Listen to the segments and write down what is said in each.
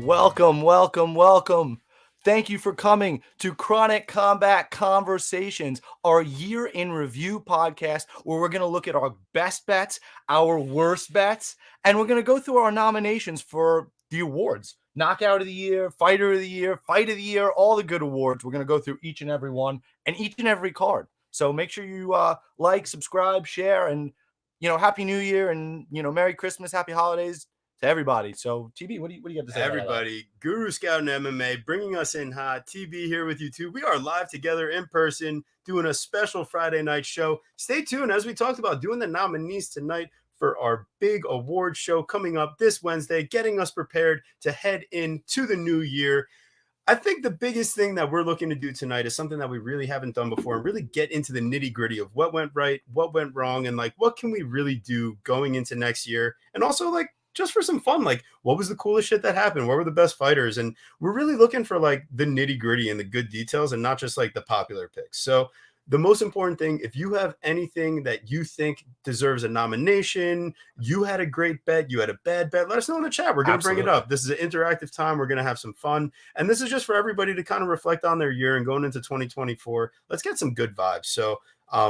Welcome, welcome, welcome. Thank you for coming to Chronic Combat Conversations, our year in review podcast where we're going to look at our best bets, our worst bets, and we're going to go through our nominations for the awards. Knockout of the year, fighter of the year, fight of the year, all the good awards. We're going to go through each and every one and each and every card. So make sure you like, subscribe, share, and, Happy New Year and, Merry Christmas, Happy Holidays to everybody. So, TB, what do you got to say? Everybody, Guru Scout and MMA bringing us in hot. TB here with you too. We are live together in person doing a special Friday night show. Stay tuned as we talked about doing the nominees tonight for our big award show coming up this Wednesday, getting us prepared to head into the new year. I think the biggest thing that we're looking to do tonight is something that we really haven't done before and really get into the nitty gritty of what went right, what went wrong, and what can we really do going into next year. And also just for some fun, what was the coolest shit that happened? What were the best fighters? And we're really looking for the nitty gritty and the good details and not just the popular picks. So the most important thing, if you have anything that you think deserves a nomination, you had a great bet, you had a bad bet, let us know in the chat. We're going to bring it up. This is an interactive time. We're going to have some fun. And this is just for everybody to kind of reflect on their year and going into 2024. Let's get some good vibes. So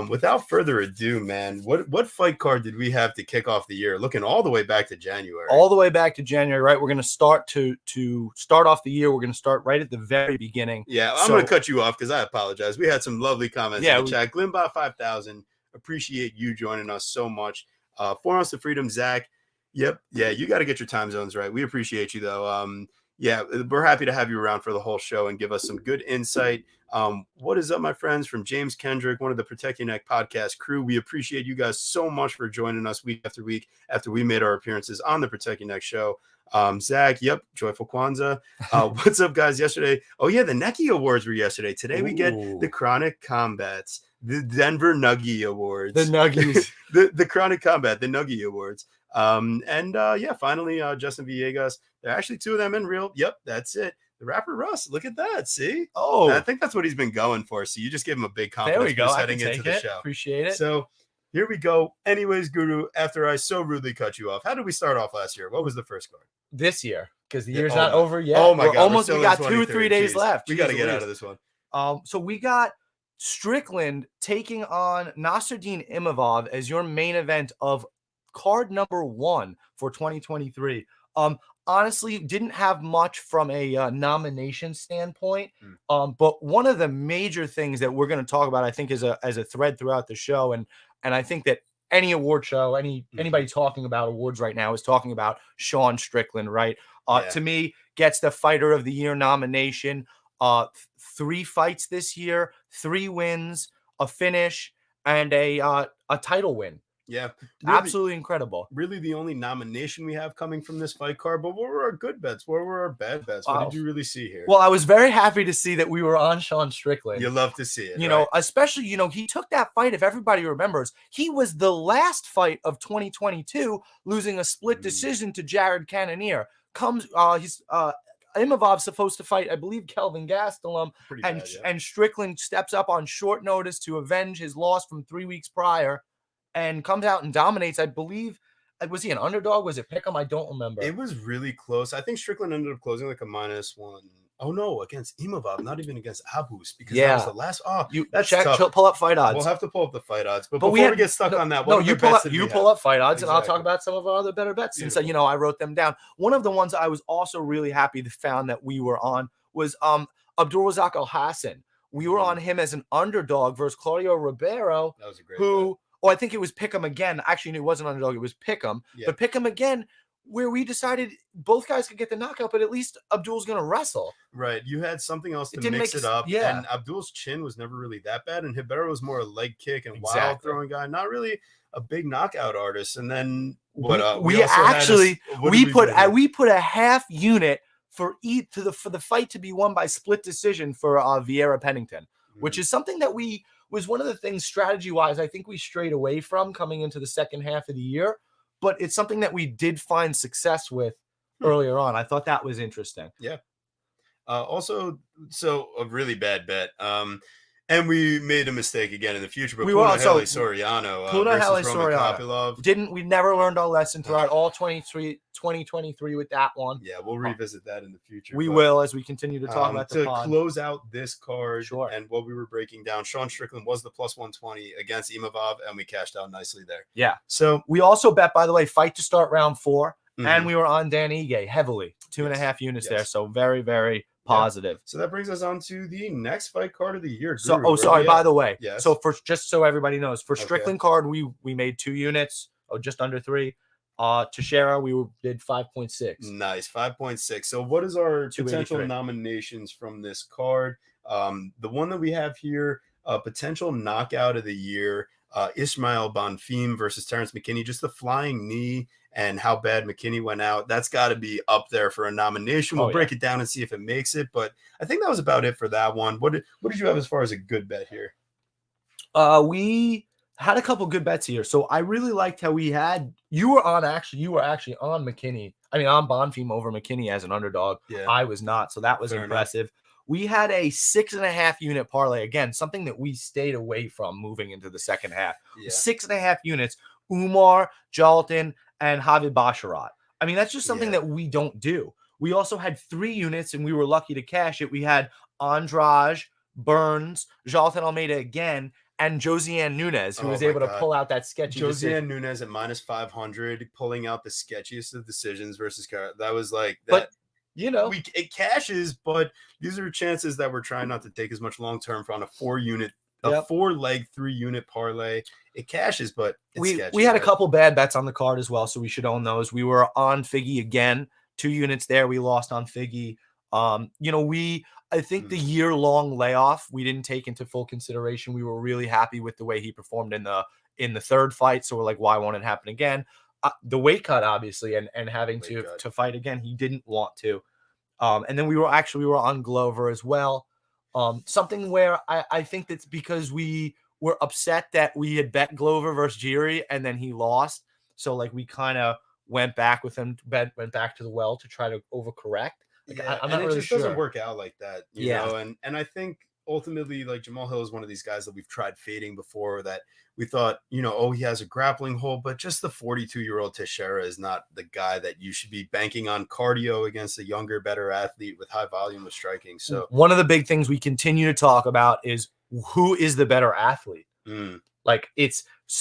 without further ado, man, what fight card did we have to kick off the year? Looking all the way back to January. All the way back to January, right? We're going to start to start off the year. We're going to start right at the very beginning. Yeah, I'm going to cut you off because I apologize. We had some lovely comments in the chat. Glimbot 5000, appreciate you joining us so much. Forums to Freedom, Zach. Yep, yeah, you got to get your time zones right. We appreciate you though. Yeah, we're happy to have you around for the whole show and give us some good insight. What is up, my friends? From James Kendrick, one of the Protect Your Neck podcast crew. We appreciate you guys so much for joining us week after week after we made our appearances on the Protect Your Neck show. Zach, yep, Joyful Kwanzaa. What's up, guys? Yesterday, oh yeah, the Necky Awards were yesterday. Today we get the Chronic Combats, the Denver Nuggie Awards. The Nuggies. the Chronic Combat, the Nuggie Awards. Finally, Justin Villegas. There are actually two of them in real. Yep, that's it. The rapper Russ. Look at that. See? Oh, I think that's what he's been going for. So you just give him a big compliment. There we go. Heading into the show. Appreciate it. So here we go. Anyways, Guru, after I so rudely cut you off, how did we start off last year? What was the first card? This year, because the year's not over yet. Oh my God. We got 2 or 3 days left. We got to get out of this one. So we got Strickland taking on Nasruddin Imavov as your main event of card number 1 for 2023. Honestly, didn't have much from a nomination standpoint. But one of the major things that we're going to talk about, I think, as a thread throughout the show, and I think that any award show, anybody talking about awards right now is talking about Sean Strickland, right? To me, gets the Fighter of the Year nomination. 3 fights this year, 3 wins, a finish, and a title win. Yeah, really, absolutely incredible. Really, the only nomination we have coming from this fight card. But what were our good bets? What were our bad bets? What did you really see here? Well, I was very happy to see that we were on Sean Strickland. You love to see it. You know, especially, he took that fight. If everybody remembers, he was the last fight of 2022, losing a split decision to Jared Cannonier. Imavov's supposed to fight, I believe, Kelvin Gastelum, and Strickland steps up on short notice to avenge his loss from 3 weeks prior. And comes out and dominates. I believe, was he an underdog? Was it Pick'em? I don't remember. It was really close. I think Strickland ended up closing like a -1. Oh no, against Imavov, not even against Abus, because that was the last. Oh, that's tough. Pull up fight odds. We'll have to pull up the fight odds. But before we get stuck on that, you pull up fight odds, and I'll talk about some of our other better bets. Beautiful. Since I wrote them down. One of the ones I was also really happy to found that we were on was Abdulrazak Alhassan. We were on him as an underdog versus Claudio Ribeiro. That was a great bet. Oh, I think it was Pick'em again. Actually, it wasn't underdog. It was Pick'em. Yeah. But Pick'em again, where we decided both guys could get the knockout, but at least Abdul's going to wrestle. Right. You had something else to mix it up. Yeah. And Abdul's chin was never really that bad. And Ribeiro was more a leg kick and wild throwing guy. Not really a big knockout artist. And then we put a half unit for the fight to be won by split decision for Vieira Pennington, which is something that was one of the things strategy-wise I think we strayed away from coming into the second half of the year, but it's something that we did find success with earlier on. I thought that was interesting. Yeah. Also, so a really bad bet. And we made a mistake again in the future, but We were Punahele so Soriano versus Punahele Roman Soriano. Kopylov. We never learned our lesson throughout all 2023 with that one. Yeah, we'll revisit that in the future. We will as we continue to talk about the to pod. close out this card Sure. and what we were breaking down. Sean Strickland was the plus 120 against Imavov, and we cashed out nicely there. Yeah. So we also bet, by the way, fight to start round 4, and we were on Dan Ige heavily, 2.5 units there. So very, very positive. So that brings us on to the next fight card of the year. So, sorry, by the way. Yes. So just so everybody knows, for Strickland card, we made 2 units, just under 3. Teixeira, we did 5.6. Nice, 5.6. So what is our potential nominations from this card? The one that we have here, potential knockout of the year, Ismail Bonfim versus Terrence McKinney. Just the flying knee and how bad McKinney went out. That's got to be up there for a nomination. We'll break it down and see if it makes it. But I think that was about it for that one. What did you have as far as a good bet here? We had a couple good bets here. So I really liked how you were actually on McKinney. I mean, on Bonfim over McKinney as an underdog. Yeah. I was not. So that was impressive. We had a 6.5 unit parlay. Again, something that we stayed away from moving into the second half. 6.5 units. Umar, Jalton, and Javid Basharat. I mean, that's just something that we don't do. We also had 3 units, and we were lucky to cash it. We had Andrade, Burns, Jalton Almeida again, and Josiane Nunes, who was able to pull out that sketchy Josiane Nunes at minus 500, pulling out the sketchiest of decisions versus that was like that. But, it cashes, but these are chances that we're trying not to take as much long term on a 4-unit, a 4-leg 3-unit parlay. It cashes, but it's sketchy. We had a couple bad bets on the card as well, so we should own those. We were on Figgy again, 2 units there. We lost on Figgy. I think the year-long layoff we didn't take into full consideration. We were really happy with the way he performed in the third fight, so we're like, why won't it happen again? The weight cut, obviously, and having to fight again, he didn't want to. And then we were on Glover as well. Something where I think that's because we were upset that we had bet Glover versus Jiri and then he lost. So like we kind of went back with him, went back to the well to try to overcorrect. Like, I'm not really sure. It doesn't work out like that, you know. And I think ultimately, like, Jamal Hill is one of these guys that we've tried fading before, that we thought, he has a grappling hold, but just the 42-year-old Teixeira is not the guy that you should be banking on cardio against a younger, better athlete with high volume of striking. So one of the big things we continue to talk about is who is the better athlete. Like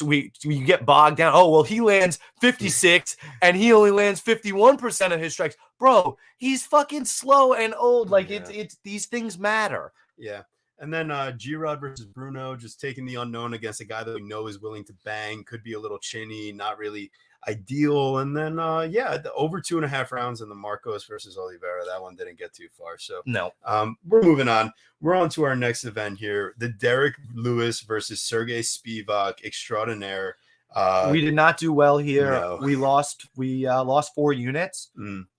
we get bogged down. Oh, well, he lands 56 and he only lands 51% of his strikes. Bro, he's fucking slow and old. Like it's these things matter. Yeah. And then G-Rod versus Bruno, just taking the unknown against a guy that we know is willing to bang, could be a little chinny, not really ideal. And then, the over 2.5 rounds in the Marcos versus Oliveira. That one didn't get too far. So no, we're moving on. We're on to our next event here. The Derek Lewis versus Sergey Spivak Extraordinaire. We did not do well here. No. We lost 4 units.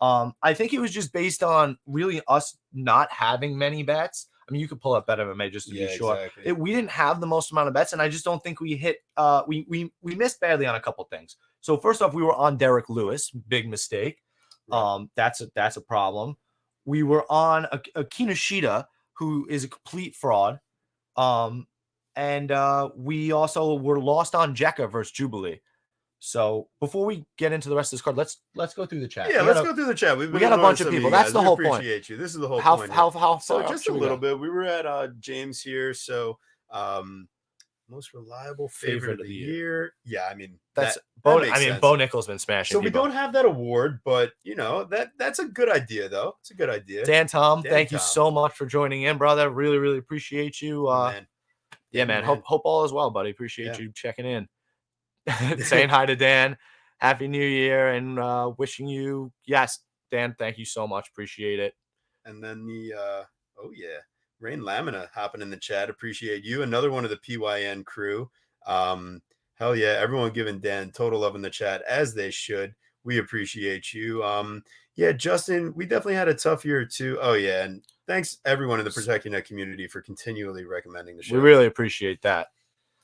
I think it was just based on really us not having many bets. I mean, you could pull up Bet MMA just to be sure. Exactly. We didn't have the most amount of bets, and I just don't think we hit. We missed badly on a couple things. So first off, we were on Derek Lewis, big mistake. Right. That's a problem. We were on a Kinoshita, who is a complete fraud. And we also were lost on Jekka versus Jubilee. So before we get into the rest of this card, let's go through the chat. Yeah, let's go through the chat. We got a bunch of people. That's the whole point. Appreciate you. This is the whole point. How so just a little bit. We were at James here. So most reliable favorite of the year. Yeah, I mean Bo Nickel's been smashing. So we don't have that award, but that's a good idea though. It's a good idea. Dan thank you so much for joining in, brother. Really, really appreciate you. Man. Hope all is well, buddy. Appreciate you checking in. Saying hi to Dan. Happy New Year, and wishing you, yes, Dan, thank you so much. Appreciate it. And then Rain Lamina hopping in the chat. Appreciate you. Another one of the PYN crew. Hell yeah, everyone giving Dan total love in the chat, as they should. We appreciate you. Justin, we definitely had a tough year too. Oh yeah, and thanks everyone in the Protecting Net community for continually recommending the show. We really appreciate that.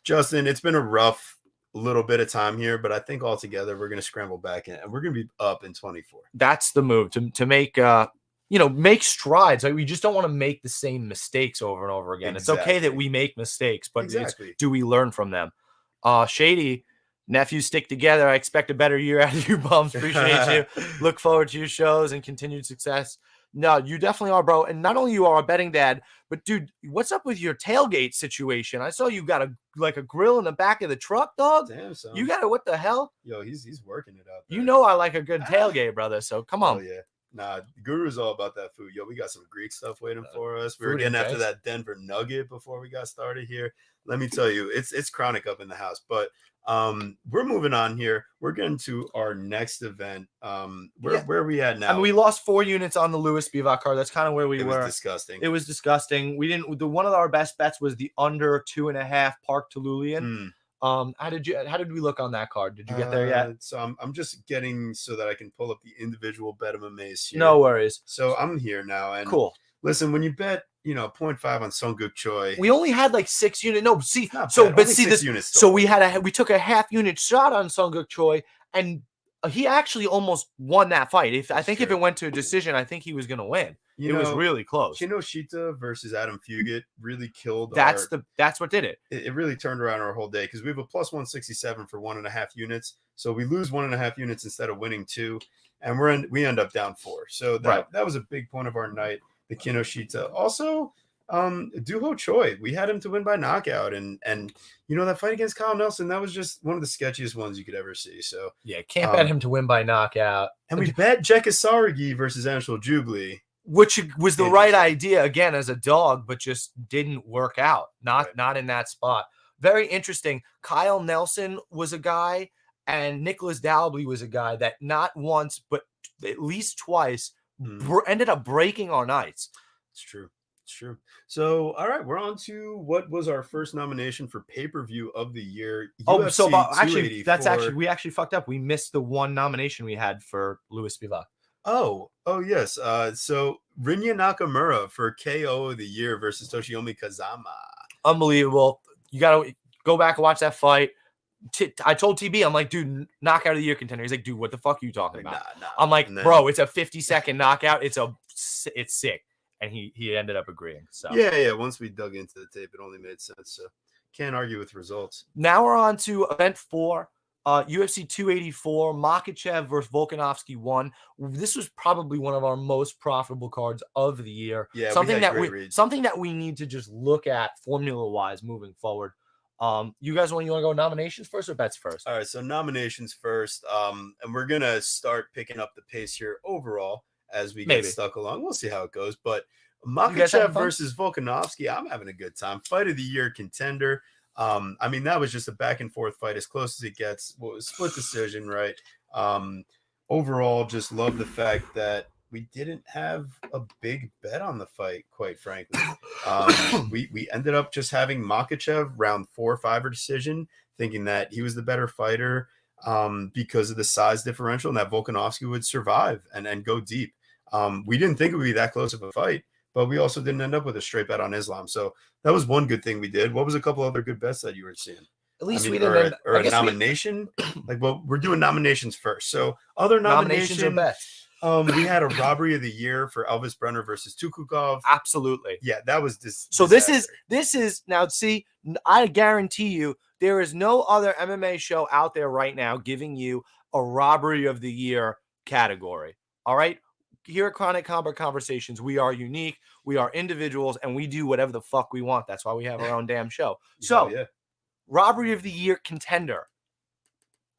Justin, it's been a rough little bit of time here, but I think altogether we're going to scramble back in, and we're going to be up in 24. That's the move to make make strides. Like, we just don't want to make the same mistakes over and over again. It's okay that Exactly. we make mistakes, but Exactly. do we learn from them? Shady, nephews stick together. I expect a better year out of you bums. Appreciate you. Look forward to your shows and continued success. No, you definitely are, bro. And not only you are a betting dad, but dude, what's up with your tailgate situation? I saw you got a grill in the back of the truck, dog. Damn, son. You got it. What the hell? Yo, he's working it out there. You know I like a good tailgate, brother. So come on. Oh yeah. Nah, Guru's all about that food. Yo, we got some Greek stuff waiting for us. We were food getting and after drinks. that Denver nugget before we got started here. Let me tell you, it's chronic up in the house. But we're moving on here. We're getting to our next event. Where are we at now? I mean, we lost 4 units on the Louis Spivak card. That's kind of where we were. It was disgusting. It was disgusting. We didn't. One of our best bets was the under 2.5 Park Tululian. How did we look on that card? Did you get there yet? So I'm just getting so that I can pull up the individual bet MMAs here. No worries. So I'm here now, and cool. Listen, when you bet 0.5 on Sunguk Choi, we only had like 6 units. No, see, units so we took a half unit shot on Sunguk Choi, and he actually almost won that fight. If it went to a decision, I think he was going to win. It was really close. Kinoshita versus Adam Fugit really killed. That's what did it. It really turned around our whole day because we have a plus 167 for 1.5 units. So we lose 1.5 units instead of winning 2, and we end up down 4. So that was a big point of our night. The Kinoshita. Also, Duho Choi. We had him to win by knockout, and that fight against Kyle Nelson, that was just one of the sketchiest ones you could ever see. So yeah, can't bet him to win by knockout. And we bet Jekka Saragi versus Anshul Jubli, which was the right idea again as a dog, but just didn't work out. Not in that spot. Very interesting. Kyle Nelson was a guy, and Nicholas Dalby was a guy that not once, but at least twice ended up breaking our nights. It's true. So, all right, we're on to what was our first nomination for pay-per-view of the year. UFC we actually fucked up. We missed the one nomination we had for Louis Spivak. Oh, yes. So Rinya Nakamura for KO of the year versus Toshiomi Kazama. Unbelievable. You got to go back and watch that fight. I told TB, I'm like, dude, knockout of the year contender. He's like, dude, what the fuck are you talking about? Nah. I'm like, bro, it's a 50-second knockout. It's sick. And he ended up agreeing. So yeah. Once we dug into the tape, it only made sense. So can't argue with results. Now we're on to event 4. UFC 284, Makhachev versus Volkanovski 1. This was probably one of our most profitable cards of the year. Yeah, something that we need to just look at formula-wise moving forward. You guys want to go nominations first or bets first? All right, so nominations first. And we're gonna start picking up the pace here overall as we get stuck along. We'll see how it goes. But Makhachev versus Volkanovski, I'm having a good time. Fight of the year contender. I mean, that was just a back and forth fight as close as it gets. Well, it was split decision, right? Overall, just love the fact that we didn't have a big bet on the fight, quite frankly. We ended up just having Makhachev round 4 or 5 decision, thinking that he was the better fighter because of the size differential and that Volkanovski would survive and go deep. We didn't think it would be that close of a fight, but we also didn't end up with a straight bet on Islam. So that was one good thing we did. What was a couple other good bets that you were seeing? At least we didn't. Or a nomination? We're doing nominations first. So other nominations are bets. We had a robbery of the year for Elvis Brenner versus Tukukov. Absolutely. Yeah, that was So this is now, see, I guarantee you there is no other MMA show out there right now giving you a robbery of the year category. All right. Here at Chronic Combat Conversations, we are unique, we are individuals, and we do whatever the fuck we want. That's why we have our own damn show. So, robbery of the year contender,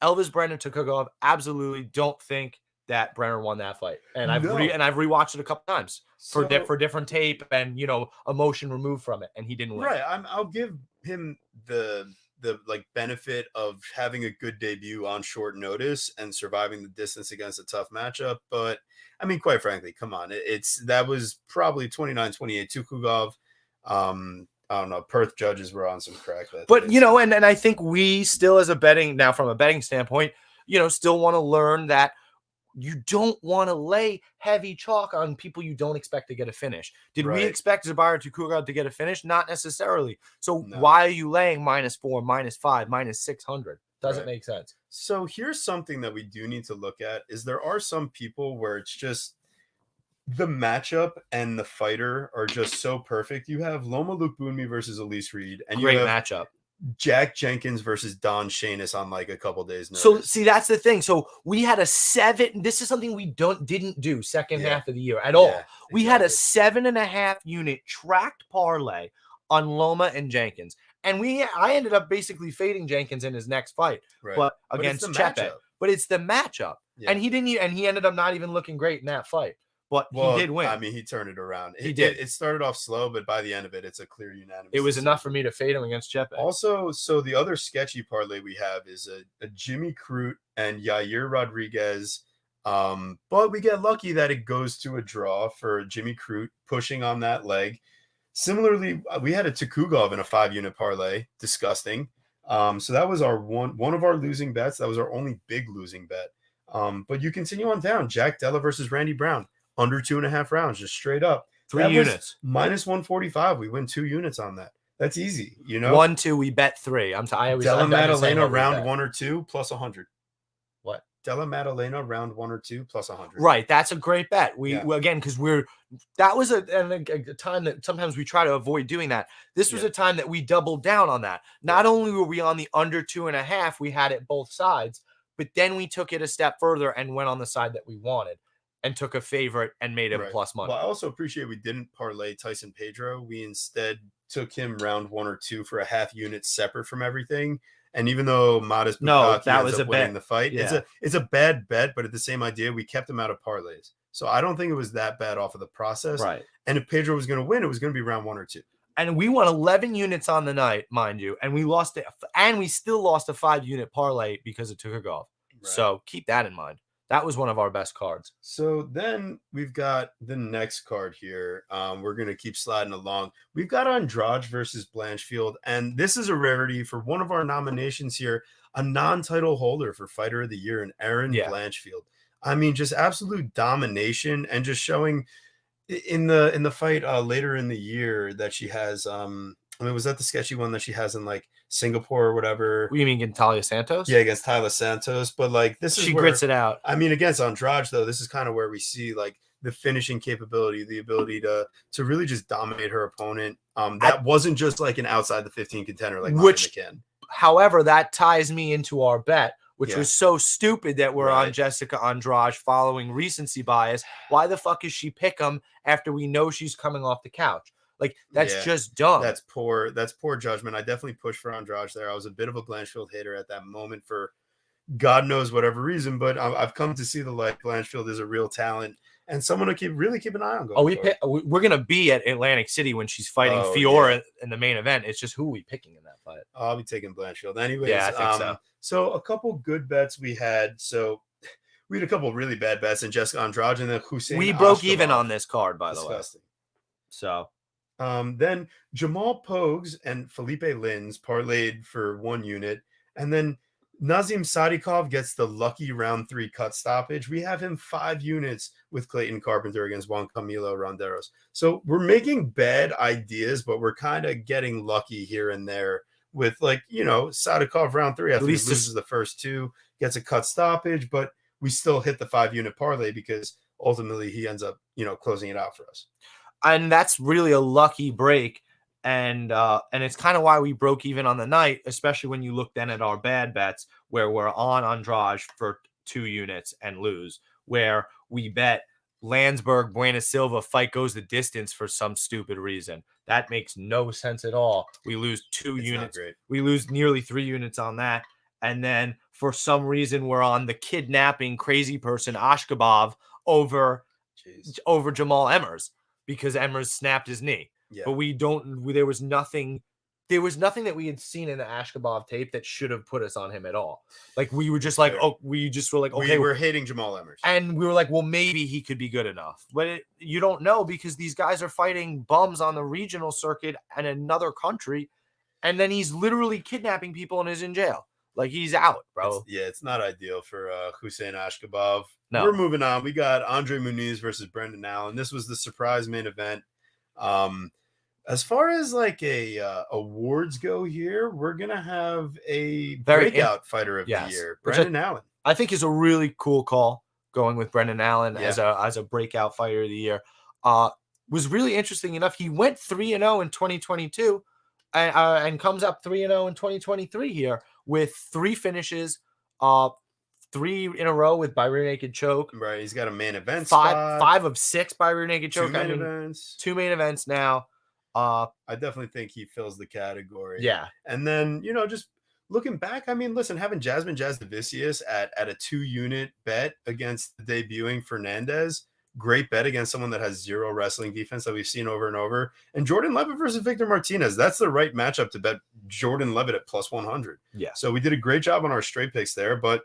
Elvis Brenner Tukukov. Absolutely don't think that Brenner won that fight, and I've rewatched it a couple times for different tape and emotion removed from it, and he didn't win. Right, I'll give him the benefit of having a good debut on short notice and surviving the distance against a tough matchup. But I mean, quite frankly, come on, that was probably 29-28 Tukugov. I don't know. Perth judges were on some crack. But and I think we still, from a betting standpoint, still want to learn that you don't want to lay heavy chalk on people you don't expect to get a finish. Did we expect Zabara Tukugov to get a finish? Not necessarily. So why are you laying -4, -5, -600? Doesn't make sense. So here's something that we do need to look at is there are some people where it's just The matchup and the fighter are just so perfect. You have Loma Lukbunmi versus Elise Reed, and you Great have matchup. Jack Jenkins versus Don Shanis on like a couple days So notice. see, that's the thing. So we had a 7. This is something we didn't do second Yeah. half of the year at Yeah, all. We had a exactly. 7.5 unit tracked parlay on Loma and Jenkins. And I ended up basically fading Jenkins in his next fight, Right. but But it's the against Chepe. matchup. But it's the matchup. Yeah. And he ended up not even looking great in that fight. But he Well, did win. I mean, he turned it around. He It, did. it, it started off slow, but by the end of it, it's a clear unanimous It was decision. enough for me to fade him against Chepe. Also, so the other sketchy parlay we have is a Jimmy Crute and Yair Rodriguez. But we get lucky that it goes to a draw for Jimmy Crute pushing on that leg. Similarly, we had a Tukugov in a 5-unit parlay. Disgusting. So that was our one of our losing bets. That was our only big losing bet. But you continue on down. Jack Della versus Randy Brown. Under 2.5 rounds, just straight up. 3 That units. was minus 145. We win 2 units on that. That's easy, 1, 2, we bet 3. Della I'm just saying Maddalena what we round bet. 1 or 2 plus 100. What? Della Maddalena round 1 or 2 plus 100. Right. That's a great bet. Yeah. Again, because that was a time that sometimes we try to avoid doing that. This was Yeah. a time that we doubled down on that. Not only were we on the under 2.5, we had it both sides, but then we took it a step further and went on the side that we wanted and took a favorite and made him plus money. Well, I also appreciate we didn't parlay Tyson Pedro. We instead took him round 1 or 2 for a half unit separate from everything. And even though Modest Bukaki ends up winning the fight, it's a bad bet, but at the same idea, we kept him out of parlays. So I don't think it was that bad off of the process. Right. And if Pedro was going to win, it was going to be round 1 or 2. And we won 11 units on the night, mind you, and we lost it, and we still lost a 5-unit parlay because it took a golf. Right. So keep that in mind. That was one of our best cards. So then we've got the next card here. We're going to keep sliding along. We've got Andrade versus Blanchfield, and this is a rarity for one of our nominations here, a non-title holder for Fighter of the Year, and Aaron Blanchfield. I mean, just absolute domination and just showing in the fight later in the year that she has. I mean, was that the sketchy one that she has in like Singapore or whatever? You mean against Talia Santos? Yeah, against Talia Santos. But like she grits it out. I mean, against Andrade though, this is kind of where we see like the finishing capability, the ability to really just dominate her opponent. That wasn't just like an outside the 15 contender like Molly McCann. However, that ties me into our bet, which was so stupid that we're on Jessica Andrade following recency bias. Why the fuck is she pick 'em after we know she's coming off the couch? Like, that's just dumb. That's poor judgment. I definitely pushed for Andrade there. I was a bit of a Blanchfield hater at that moment for God knows whatever reason, but I've come to see the light. Blanchfield is a real talent and someone to really keep an eye on. We're going to be at Atlantic City when she's fighting Fiora in the main event. It's just who are we picking in that fight? I'll be taking Blanchfield. Anyways, yeah, I think so. So a couple good bets we had. So we had a couple really bad bets in Jessica Andrade and then Hussein. We broke even on this card, by the way. So then Jamal Pogues and Felipe Lins parlayed for 1 unit. And then Nazim Sadikov gets the lucky round 3 cut stoppage. We have him 5 units with Clayton Carpenter against Juan Camilo Ronderos. So we're making bad ideas, but we're kind of getting lucky here and there with like, Sadikov round 3 after he loses the first 2, gets a cut stoppage, but we still hit the 5-unit parlay because ultimately he ends up, closing it out for us. And that's really a lucky break. And it's kind of why we broke even on the night, especially when you look then at our bad bets where we're on Andrade for 2 units and lose, where we bet Landsberg, Buena Silva fight goes the distance for some stupid reason. That makes no sense at all. We lose 2 units. We lose nearly 3 units on that. And then for some reason, we're on the kidnapping crazy person, Ashkabov, over Jamal Emmers because Emmers snapped his knee. Yeah. But there was nothing that we had seen in the Ashkabov tape that should have put us on him at all. Like we were just like, okay, we're hating Jamal Emmers. And we were like, well, maybe he could be good enough. But you don't know because these guys are fighting bums on the regional circuit in another country. And then he's literally kidnapping people and is in jail. Like he's out, bro. It's not ideal for Hussein Ashkabov. No. We're moving on. We got Andre Muniz versus Brendan Allen. This was the surprise main event. As far as like awards go here, we're gonna have a breakout fighter of the year, Brendan Allen. I think is a really cool call. going with Brendan Allen Yeah. as a breakout fighter of the year. Was really interesting enough. He went 3-0 in 2022 and comes up 3-0 in 2023 here with 3 finishes, 3 in a row with by rear naked choke. Right. He's got a main event spot. 5 of 6 by rear naked choke. 2 main events. 2 main events now. I definitely think he fills the category. Yeah. And then, just looking back, I mean, listen, having Jasmine Jasudavicius at a 2-unit bet against the debuting Fernandez, great bet against someone that has 0 wrestling defense that we've seen over and over. And Jordan Levitt versus Victor Martinez, that's the right matchup to bet Jordan Levitt at plus 100. Yeah. So we did a great job on our straight picks there, but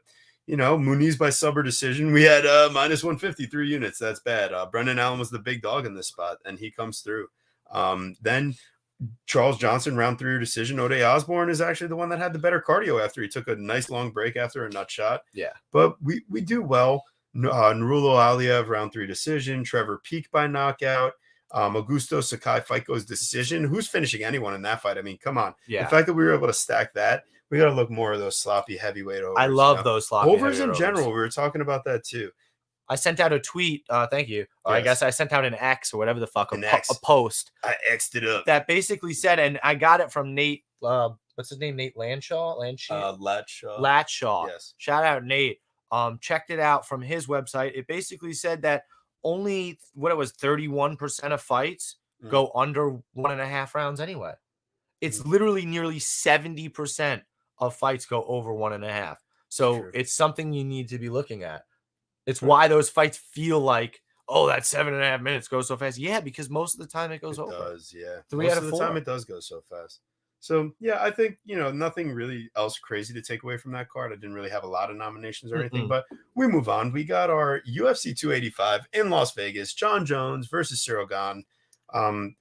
Muniz by sub or decision, we had minus 153 units. That's bad. Brendan Allen was the big dog in this spot, and he comes through. Then Charles Johnson, round 3 decision. Ode Osborne is actually the one that had the better cardio after he took a nice long break after a nut shot. Yeah. But we do well. Narulo Aliev, round 3 decision. Trevor Peak by knockout. Augusto Sakai fight goes decision. Who's finishing anyone in that fight? I mean, come on. Yeah. The fact that we were able to stack that, we got to look more of those sloppy heavyweight overs. I love those sloppy overs in overs. general. We were talking about that too. I sent out a tweet. Thank you. Yes. I guess I sent out an X or whatever the fuck, a post. I X'd it up. That basically said, and I got it from Nate. What's his name? Nate Lanshaw? Latshaw. Yes. Shout out Nate. Checked it out from his website. It basically said that only 31% of fights go under 1.5 rounds anyway. It's literally nearly 70% of fights go over 1.5. So it's something you need to be looking at. It's why those fights feel like, oh, that 7.5 minutes goes so fast. Yeah, because most of the time it goes over. It does, yeah. 3 out of 4. Most of the time it does go so fast. So, yeah, I think, nothing really else crazy to take away from that card. I didn't really have a lot of nominations or anything, but we move on. We got our UFC 285 in Las Vegas, John Jones versus Cyril Gane.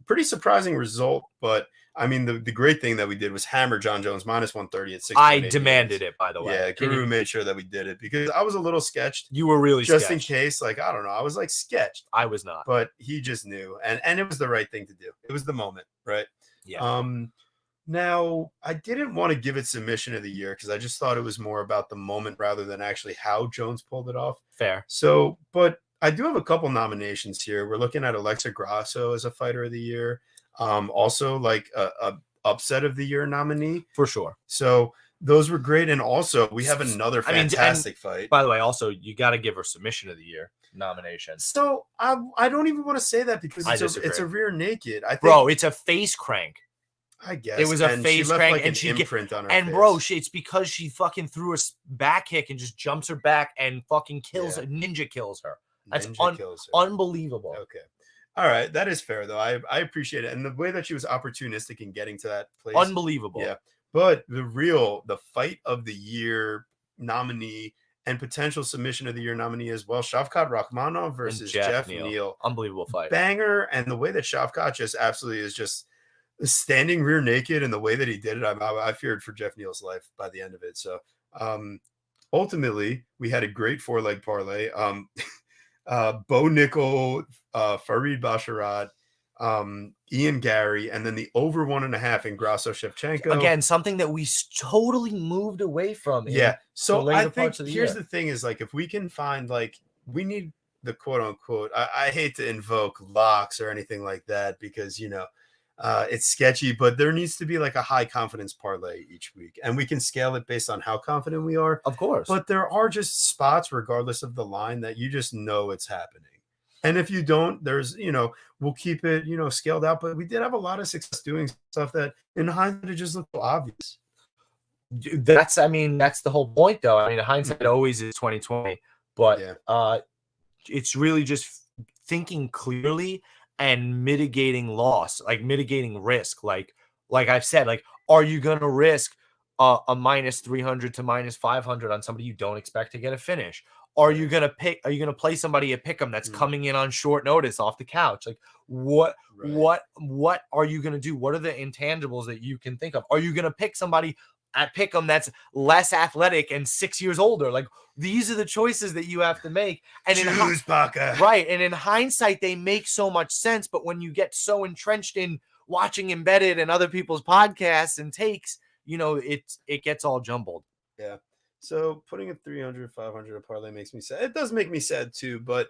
Pretty surprising result, but I mean, the great thing that we did was hammer John Jones minus 130 at 6. I demanded it, by the way. Yeah, Guru made sure that we did it because I was a little sketched. You were really just sketched. In case, like, I don't know. I was like sketched. I was not. But he just knew. And it was the right thing to do. It was the moment, right? Yeah. Now, I didn't want to give it submission of the year because I just thought it was more about the moment rather than actually how Jones pulled it off. Fair. So, but I do have a couple nominations here. We're looking at Alexa Grasso as a fighter of the year. Also, like a upset of the year nominee. For sure. So those were great. And also, we have another fantastic fight. By the way, also, you got to give her submission of the year nomination. So I don't even want to say that because it's a rear naked. I think, bro, it's a face crank. I guess it was a face crank, like and she imprint on her and face. Bro, it's because she fucking threw a back kick and just jumps her back and fucking kills ninja kills her. That's unbelievable. Okay, all right, that is fair though. I appreciate it, and the way that she was opportunistic in getting to that place, unbelievable. Yeah, but the fight of the year nominee and potential submission of the year nominee as well, Shavkat Rakhmonov versus Jeff Neal. Unbelievable fight, banger, and the way that Shavkat just absolutely is just standing rear naked and the way that he did it, I feared for Jeff Neal's life by the end of it. So ultimately we had a great 4-leg parlay. Bo Nickel, Farid Basharat, Ian Gary, and then the over 1.5 in Grasso Shevchenko. Again, something that we totally moved away from. Yeah. So I think here's the thing is, like, if we can find, like, we need the quote unquote, I hate to invoke locks or anything like that because, it's sketchy, but there needs to be like a high confidence parlay each week, and we can scale it based on how confident we are. Of course. But there are just spots, regardless of the line, that you just know it's happening. And if you don't, there's, we'll keep it, scaled out. But we did have a lot of success doing stuff that in hindsight, it just looked obvious. That's the whole point though. I mean, hindsight always is 2020, but it's really just thinking clearly and mitigating loss, like mitigating risk. Like I've said, like, are you going to risk a minus 300 to minus 500 on somebody you don't expect to get a finish? Are you going to play somebody at pick'em that's coming in on short notice off the couch? Like what are you going to do? What are the intangibles that you can think of? Are you going to pick somebody at pick'em that's less athletic and 6 years older? Like, these are the choices that you have to make. And right. And in hindsight, they make so much sense. But when you get so entrenched in watching Embedded and other people's podcasts and takes, it gets all jumbled. Yeah. So putting a 300, 500 a parlay makes me sad. It does make me sad too, but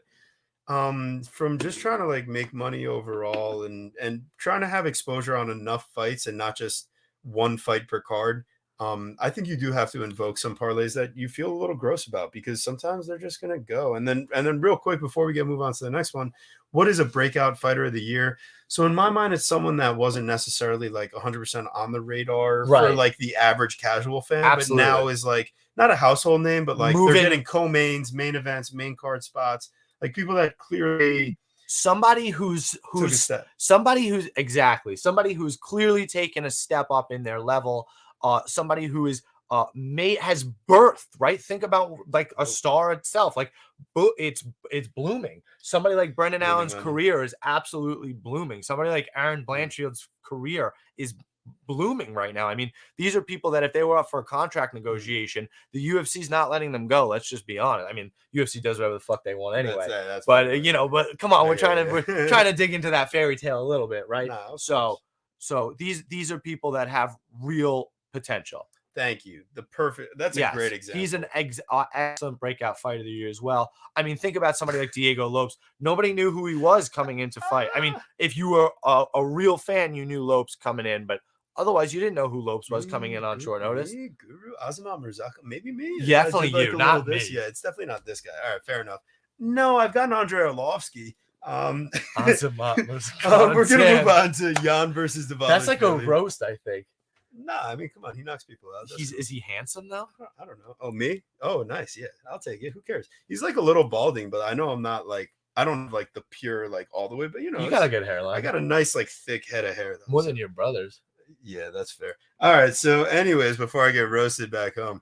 from just trying to like make money overall and trying to have exposure on enough fights and not just one fight per card. I think you do have to invoke some parlays that you feel a little gross about because sometimes they're just gonna go. And then real quick before we move on to the next one, what is a breakout fighter of the year? So in my mind, it's someone that wasn't necessarily like 100% on the radar for Right. like the average casual fan, but Absolutely. now is like not a household name, but like they're Moving- getting co-mains, main events, main card spots, like people that clearly somebody who's somebody who's clearly taken a step up in their level, somebody who is has birthed, right? Think about like a star itself, like it's blooming. Somebody like Brendan Allen's career is absolutely blooming. Somebody like Aaron Blanchfield's career is blooming right now. I mean, these are people that if they were up for a contract negotiation, the UFC's not letting them go. Let's just be honest. I mean, UFC does whatever the fuck they want anyway. That's but you know, but come on, we're trying to dig into that fairy tale a little bit, right? No, so these are people that have real potential. Thank you. That's a great example. He's an excellent breakout fight of the year as well. I mean, think about somebody like Diego Lopes. Nobody knew who he was coming into fight. I mean, if you were a real fan, you knew Lopes coming in, but otherwise, you didn't know who Lopes was coming in on short notice. Guru Azamat Murzakan, maybe me. Definitely you, not me. Yeah, it's definitely not this guy. All right, fair enough. No, I've gotten Andrei Arlovsky. Azamat Murzakan. We're gonna move on to Jan versus Dvalishvili. That's like a roast, I think. Nah, I mean, come on, he knocks people out. Is he handsome though? I don't know. Oh, me? Oh, nice. Yeah, I'll take it. Who cares? He's like a little balding, but I know I'm not like. I don't have like the pure like all the way, but you know, you got a good hairline. I got a nice like thick head of hair though. More than your brothers. Yeah, that's fair. All right. So, anyways, before I get roasted back home,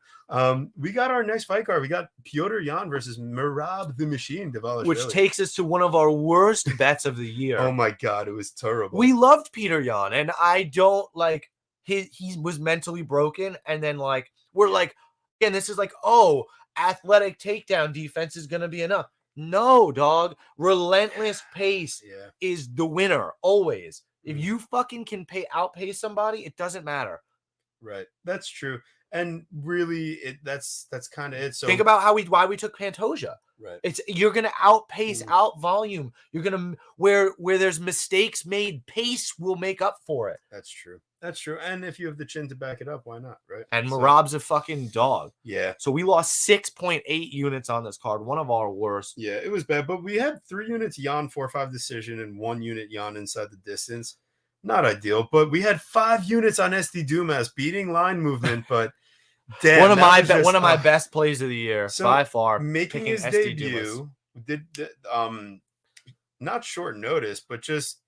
we got our next fight card. We got Piotr Jan versus Merab the Machine Dvalishvili, which takes us to one of our worst bets of the year. Oh my god, it was terrible. We loved Peter Jan, and I don't like he was mentally broken, and then like we're like, again, this is like, oh, athletic takedown defense is gonna be enough. No, dog. Relentless pace is the winner always. If you fucking can outpace somebody, it doesn't matter. Right. That's true. And really, that's kind of it. So think about why we took Pantoja. Right. You're gonna outpace, out volume. You're gonna where there's mistakes made, pace will make up for it. That's true. That's true. And if you have the chin to back it up, why not? Right. And Merab's a fucking dog. Yeah. So we lost 6.8 units on this card. One of our worst. Yeah, it was bad. But we had 3 units Jan 4-5 decision and 1 unit Jan inside the distance. Not ideal, but we had 5 units on SD Dumas beating line movement, but damn, one of my best plays of the year by far. Making his debut, not short notice, but just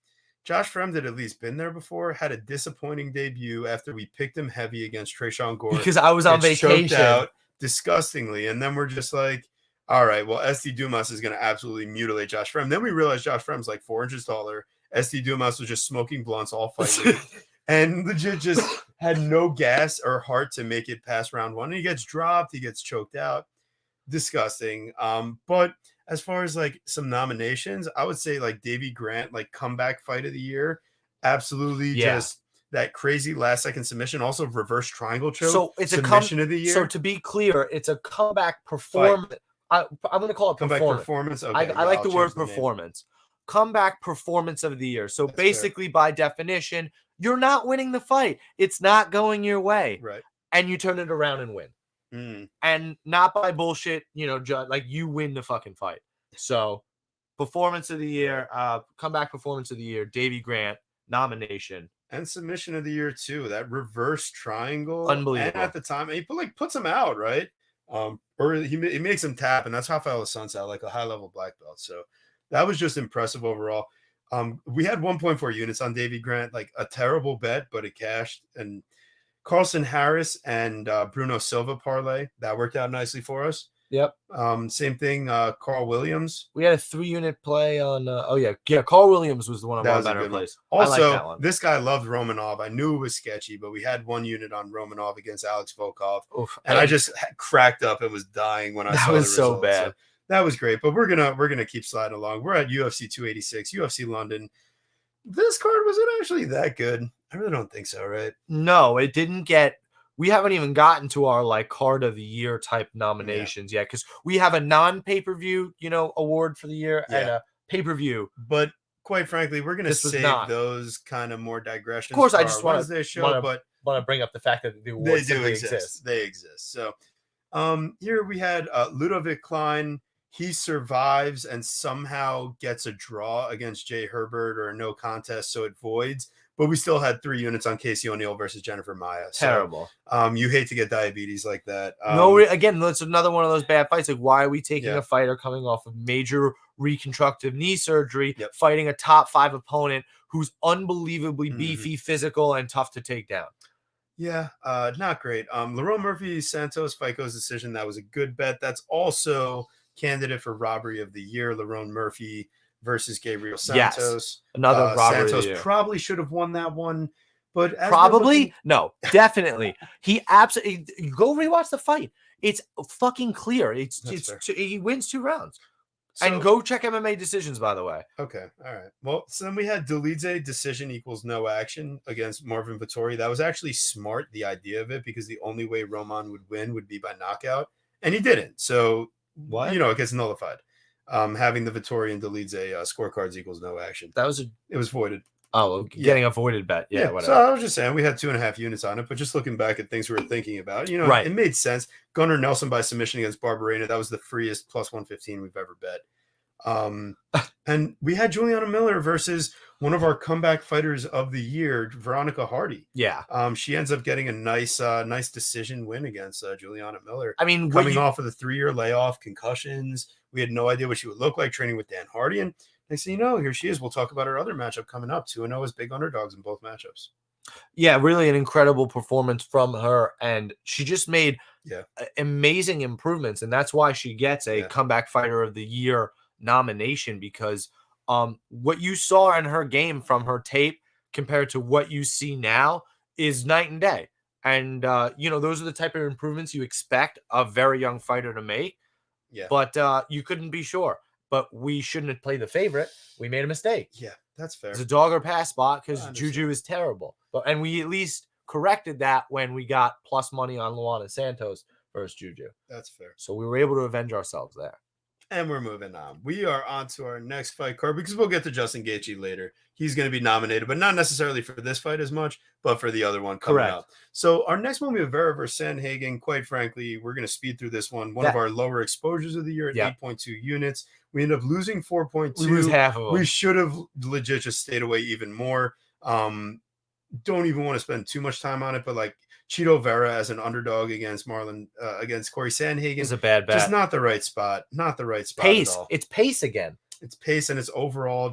Josh Fremd had at least been there before, had a disappointing debut after we picked him heavy against Tresean Gore. Because I was on vacation. Choked out disgustingly. And then we're just like, all right, well, SD Dumas is going to absolutely mutilate Josh Fremd. Then we realized Josh Fremd's like 4 inches taller. SD Dumas was just smoking blunts all fighting and legit just had no gas or heart to make it past round 1. And he gets dropped. He gets choked out. Disgusting. But as far as like some nominations, I would say like Davey Grant, like comeback fight of the year. Absolutely. Just that crazy last second submission. Also reverse triangle choke. So it's submission of the year. So to be clear, it's a comeback performance. I'm going to call it comeback performance. Okay, I like the word performance. Comeback performance of the year. So that's basically, by definition, you're not winning the fight. It's not going your way. Right. And you turn it around and win. And not by bullshit, you know, like you win the fucking fight. So performance of the year, comeback performance of the year, Davey Grant nomination. And submission of the year too. That reverse triangle. Unbelievable. And at the time, he puts him out, right? Or he makes him tap, and that's Rafael Assunção, like a high-level black belt. So that was just impressive overall. We had 1.4 units on Davey Grant, like a terrible bet, but it cashed. And Carlson Harris and Bruno Silva parlay, that worked out nicely for us. Yep. Same thing, Carl Williams. We had a 3-unit play on Carl Williams was the one of our better plays. Also, this guy loved Romanov. I knew it was sketchy, but we had 1 unit on Romanov against Alex Volkov. Oof, and I just cracked up and was dying when I saw the results. That was so bad. So that was great, but we're gonna keep sliding along. We're at UFC 286, UFC London. This card wasn't actually that good. I really don't think so, right? No, it didn't get we haven't even gotten to our like card of the year type nominations yet, because we have a non-pay-per-view, award for the year and a pay-per-view. But quite frankly, we're gonna This was save not. those kind of more Of digressions course, for I our just want Wednesday to show, but want to bring up the fact that the they award do simply exist. exists. They exist. So here we had Ludovic Klein. He survives and somehow gets a draw against Jay Herbert or a no contest, so it voids. But we still had 3 units on Casey O'Neill versus Jennifer Maia. Terrible. So, you hate to get diabetes like that. Again, that's another one of those bad fights. Like, why are we taking a fighter coming off of major reconstructive knee surgery, fighting a top 5 opponent who's unbelievably beefy, physical, and tough to take down? Yeah, not great. Lerone Murphy Santos fight goes decision. That was a good bet. That's also candidate for robbery of the year. Lerone Murphy versus Gabriel Santos. Yes, another robbery. Santos probably should have won that one, but no, definitely. He absolutely go rewatch the fight. It's fucking clear. He wins 2 rounds. And go check MMA decisions, by the way. Okay. All right. Well, so then we had Dolidze decision equals no action against Marvin Vettori. That was actually smart, the idea of it, because the only way Roman would win would be by knockout. And he didn't. So, it gets nullified. Having the Vettori and Dolidze scorecards equals no action. It was voided. Oh, getting a voided bet. Yeah, whatever. So I was just saying we had 2.5 units on it, but just looking back at things we were thinking about, it made sense. Gunnar Nelson by submission against Barberena. That was the freest plus 115 we've ever bet. And we had Juliana Miller versus one of our comeback fighters of the year, Veronica Hardy. Yeah. She ends up getting a nice decision win against Juliana Miller. I mean, coming off of the 3-year layoff, concussions. We had no idea what she would look like training with Dan Hardy. And next thing you know, here she is. We'll talk about her other matchup coming up. 2-0 as big underdogs in both matchups. Yeah, really an incredible performance from her. And she just made amazing improvements. And that's why she gets a comeback fighter of the year nomination, because what you saw in her game from her tape compared to what you see now is night and day. And those are the type of improvements you expect a very young fighter to make. Yeah. But you couldn't be sure. But we shouldn't have played the favorite. We made a mistake. Yeah, that's fair. It's a dog or pass spot because Juju is terrible. And we at least corrected that when we got plus money on Luana Santos versus Juju. That's fair. So we were able to avenge ourselves there. And we're moving on. We are on to our next fight card, because we'll get to Justin Gaethje later. He's going to be nominated, but not necessarily for this fight as much, but for the other one coming up. So our next one, we have Vera versus Sandhagen. Quite frankly, we're going to speed through this one. One of our lower exposures of the year at 8.2 units. We end up losing 4.2. We lose half of them. We should have legit just stayed away even more. Don't even want to spend too much time on it, but like Chito Vera as an underdog against against Corey Sandhagen is a bad bet. Just not the right spot. Not the right spot pace. at all. It's pace again. It's pace, and it's overall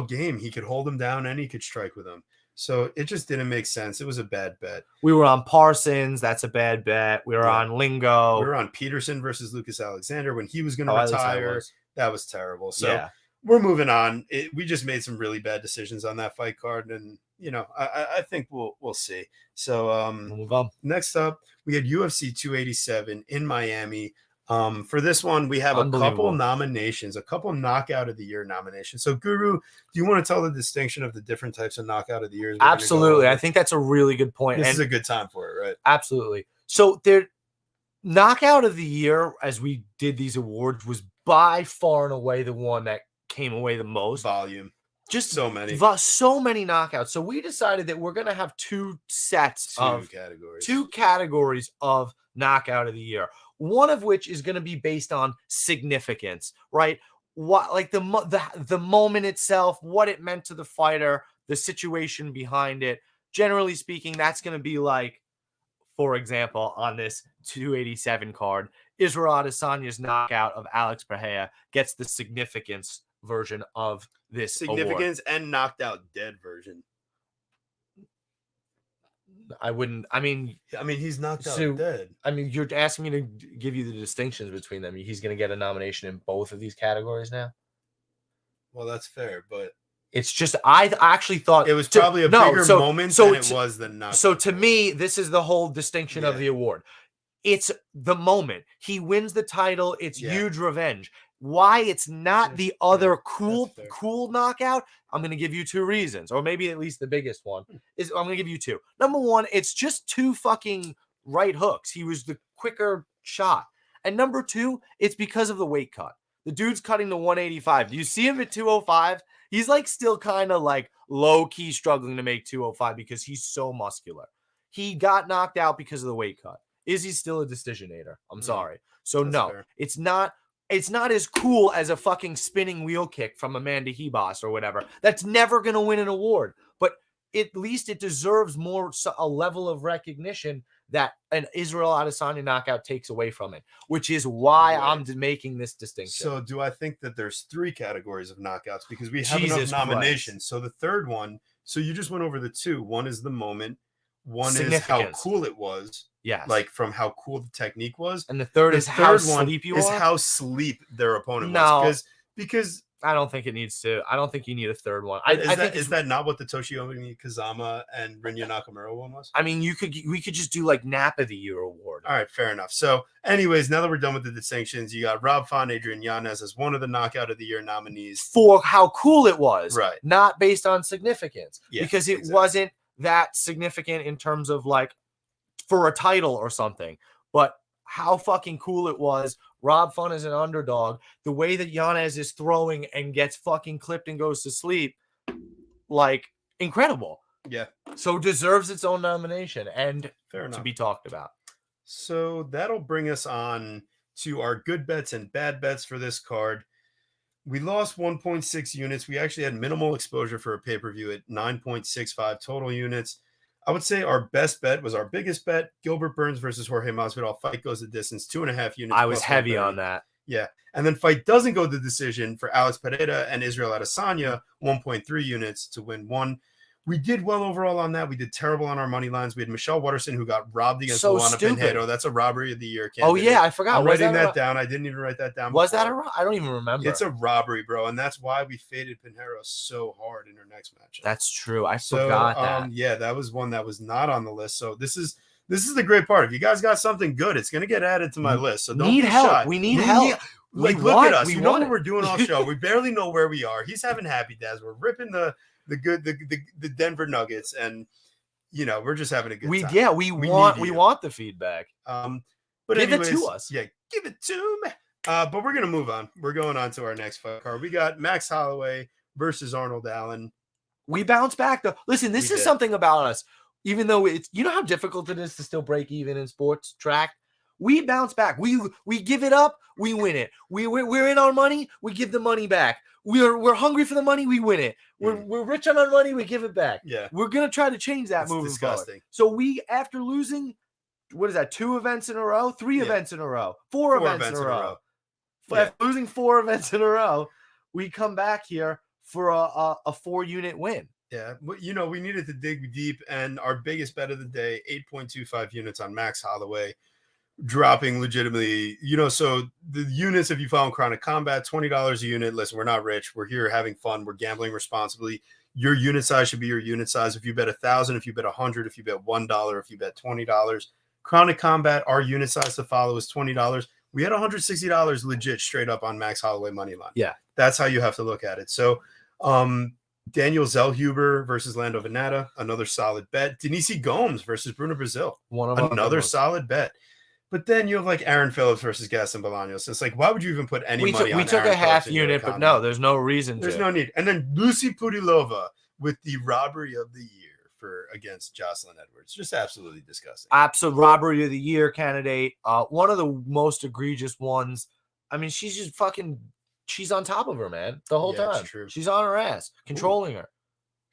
game. He could hold him down and he could strike with him. So it just didn't make sense. It was a bad bet. We were on Parsons. That's a bad bet. We were on Lingo. We were on Peterson versus Lucas Alexander when he was going to retire. That was terrible. So we're moving on. We just made some really bad decisions on that fight card, and I think we'll see. So we'll move on. Next up, we had UFC 287 in Miami. For this one, we have a couple nominations, a couple knockout of the year nominations. So, Guru, do you want to tell the distinction of the different types of knockout of the year? Absolutely. I think that's a really good point. This is a good time for it, right? Absolutely. So, knockout of the year, as we did these awards, was by far and away the one that came away the most. Volume. Just so many knockouts. So we decided that we're going to have two categories of knockout of the year. One of which is going to be based on significance, right? What, like the moment itself, what it meant to the fighter, the situation behind it. Generally speaking, that's going to be like, for example, on this 287 card, Israel Adesanya's knockout of Alex Pereira gets the significance version of this significance award. And knocked out dead version. I mean, he's knocked out dead. I mean, you're asking me to give you the distinctions between them. He's going to get a nomination in both of these categories now. Well, that's fair, but it's just I actually thought it was probably a bigger moment than it was the knockout. So to me, this is the whole distinction of the award. It's the moment he wins the title. It's huge revenge. why it's not Yeah, the other that's fair. cool knockout, I'm going to give you 2 reasons, or maybe at least the biggest one is I'm going to give you 2. Number 1, it's just 2 fucking right hooks. He was the quicker shot. And number 2, it's because of the weight cut. The dude's cutting to 185. Do you see him at 205? He's like still kind of like low key struggling to make 205 because he's so muscular. He got knocked out because of the weight cut. Is he still a decisionator? I'm sorry. So That's no, fair. it's not as cool as a fucking spinning wheel kick from Amanda Hebos or whatever. That's never going to win an award, but at least it deserves more a level of recognition that an Israel Adesanya knockout takes away from it, which is why I'm making this distinction. So do I think that there's 3 categories of knockouts because we have Jesus enough nominations. Christ. So the third one, so you just went over the 2. One is the moment. One is how Significance. cool it was. Yes. Like from how cool the technique was. And the third is how sleep you is are. how sleep their opponent No. was. Because I don't think it needs to. I don't think you need a third one. Is that not what the Toshiomi Kazama and Rinya Nakamura one was? I mean, we could just do like Nap of the Year award. All right, fair enough. So, anyways, now that we're done with the distinctions, you got Rob Font, Adrian Yanez as one of the Knockout of the Year nominees for how cool it was, right? Not based on significance, because it exactly. wasn't that significant in terms of like for a title or something, but how fucking cool it was. Rob Font is an underdog. The way that Yanez is throwing and gets fucking clipped and goes to sleep, like incredible. Yeah. So deserves its own nomination and to be talked about. So that'll bring us on to our good bets and bad bets for this card. We lost 1.6 units. We actually had minimal exposure for a pay-per-view at 9.65 total units. I would say our best bet was our biggest bet, Gilbert Burns versus Jorge Masvidal. Fight goes the distance, 2.5 units. I was heavy on that. Yeah. And then fight doesn't go the decision for Alex Pereira and Israel Adesanya, 1.3 units to win 1. We did well overall on that. We did terrible on our money lines. We had Michelle Watterson, who got robbed against Luana Pinheiro. That's a robbery of the year candidate. Oh, yeah, I forgot. I'm writing that down. I didn't even write that down. Was that I don't even remember. It's a robbery, bro, and that's why we faded Pinheiro so hard in her next match. That's true. I forgot that. Yeah, that was one that was not on the list. So this is the great part. If you guys got something good, it's gonna get added to my list. So don't be shy. We need help. Look at us. You know what we're doing all show. We barely know where we are. He's having happy dads. We're ripping the Denver Nuggets, and we're just having a good time. Yeah, we want the feedback. But give it to us. Yeah, give it to me. But we're gonna move on. We're going on to our next fight card. We got Max Holloway versus Arnold Allen. We bounce back though. Listen, this is something about us. Even though it's how difficult it is to still break even in sports track. We bounce back. We give it up. We win it. We're in our money. We give the money back. We're hungry for the money. We win it. We're rich on our money. We give it back. Yeah. We're gonna try to change that moving forward. So we, after losing, what is that? 2 events in a row, 3 events in a row, 4 events in a row. After losing 4 events in a row, we come back here for a 4-unit win. Yeah, we needed to dig deep, and our biggest bet of the day, 8.25 units on Max Holloway. Dropping legitimately, so the units, if you follow Chronic Combat, $20 a unit. Listen, we're not rich. We're here having fun. We're gambling responsibly. Your unit size should be your unit size. If you bet 1,000, if you bet 100, if you bet $1, if you bet $20. Chronic Combat, our unit size to follow is $20. We had $160 legit straight up on Max Holloway money line. Yeah. That's how you have to look at it. So, Daniel Zellhuber versus Lando Venata, another solid bet. Denise Gomes versus Bruno Brazil, another solid bet. But then you have like Aaron Phillips versus Gaston Bolaños. So it's like, why would you even put any money on? We took a half unit, but no, there's no reason. There's no need. And then Lucy Pudilova with the robbery of the year against Jocelyn Edwards. Just absolutely disgusting. Absolute robbery of the year candidate. One of the most egregious ones. I mean, she's on top of her, man, the whole time. True. She's on her ass, controlling her.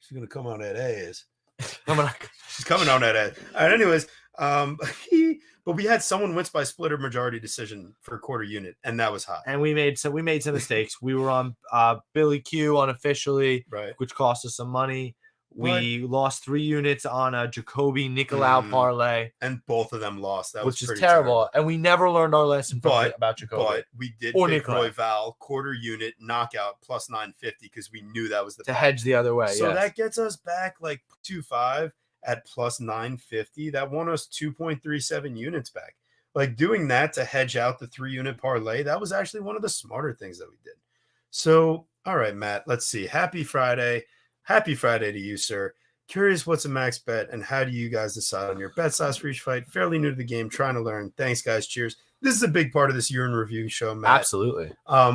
She's gonna come on that ass. She's coming on that ass. All right. Anyways, but we had someone wins by split or majority decision for a quarter unit, and that was hot. And we made some mistakes. We were on Billy Q unofficially, right, which cost us some money. We lost 3 units on a Jacoby Nicolau parlay, and both of them lost. That which was is terrible. And we never learned our lesson about Jacoby. But we did pick Royval quarter unit knockout plus 950 because we knew that was the hedge the other way. So that gets us back like 2.5 at plus 950. That won us 2.37 units back. like doing that to hedge out the 3-unit parlay, that was actually one of the smarter things that we did. So, all right, Matt, let's see. Happy Friday. Happy Friday to you, sir. Curious what's a max bet and how do you guys decide on your bet size for each fight? Fairly new to the game, trying to learn. Thanks, guys. Cheers. This is a big part of this year in review show, Matt. Absolutely.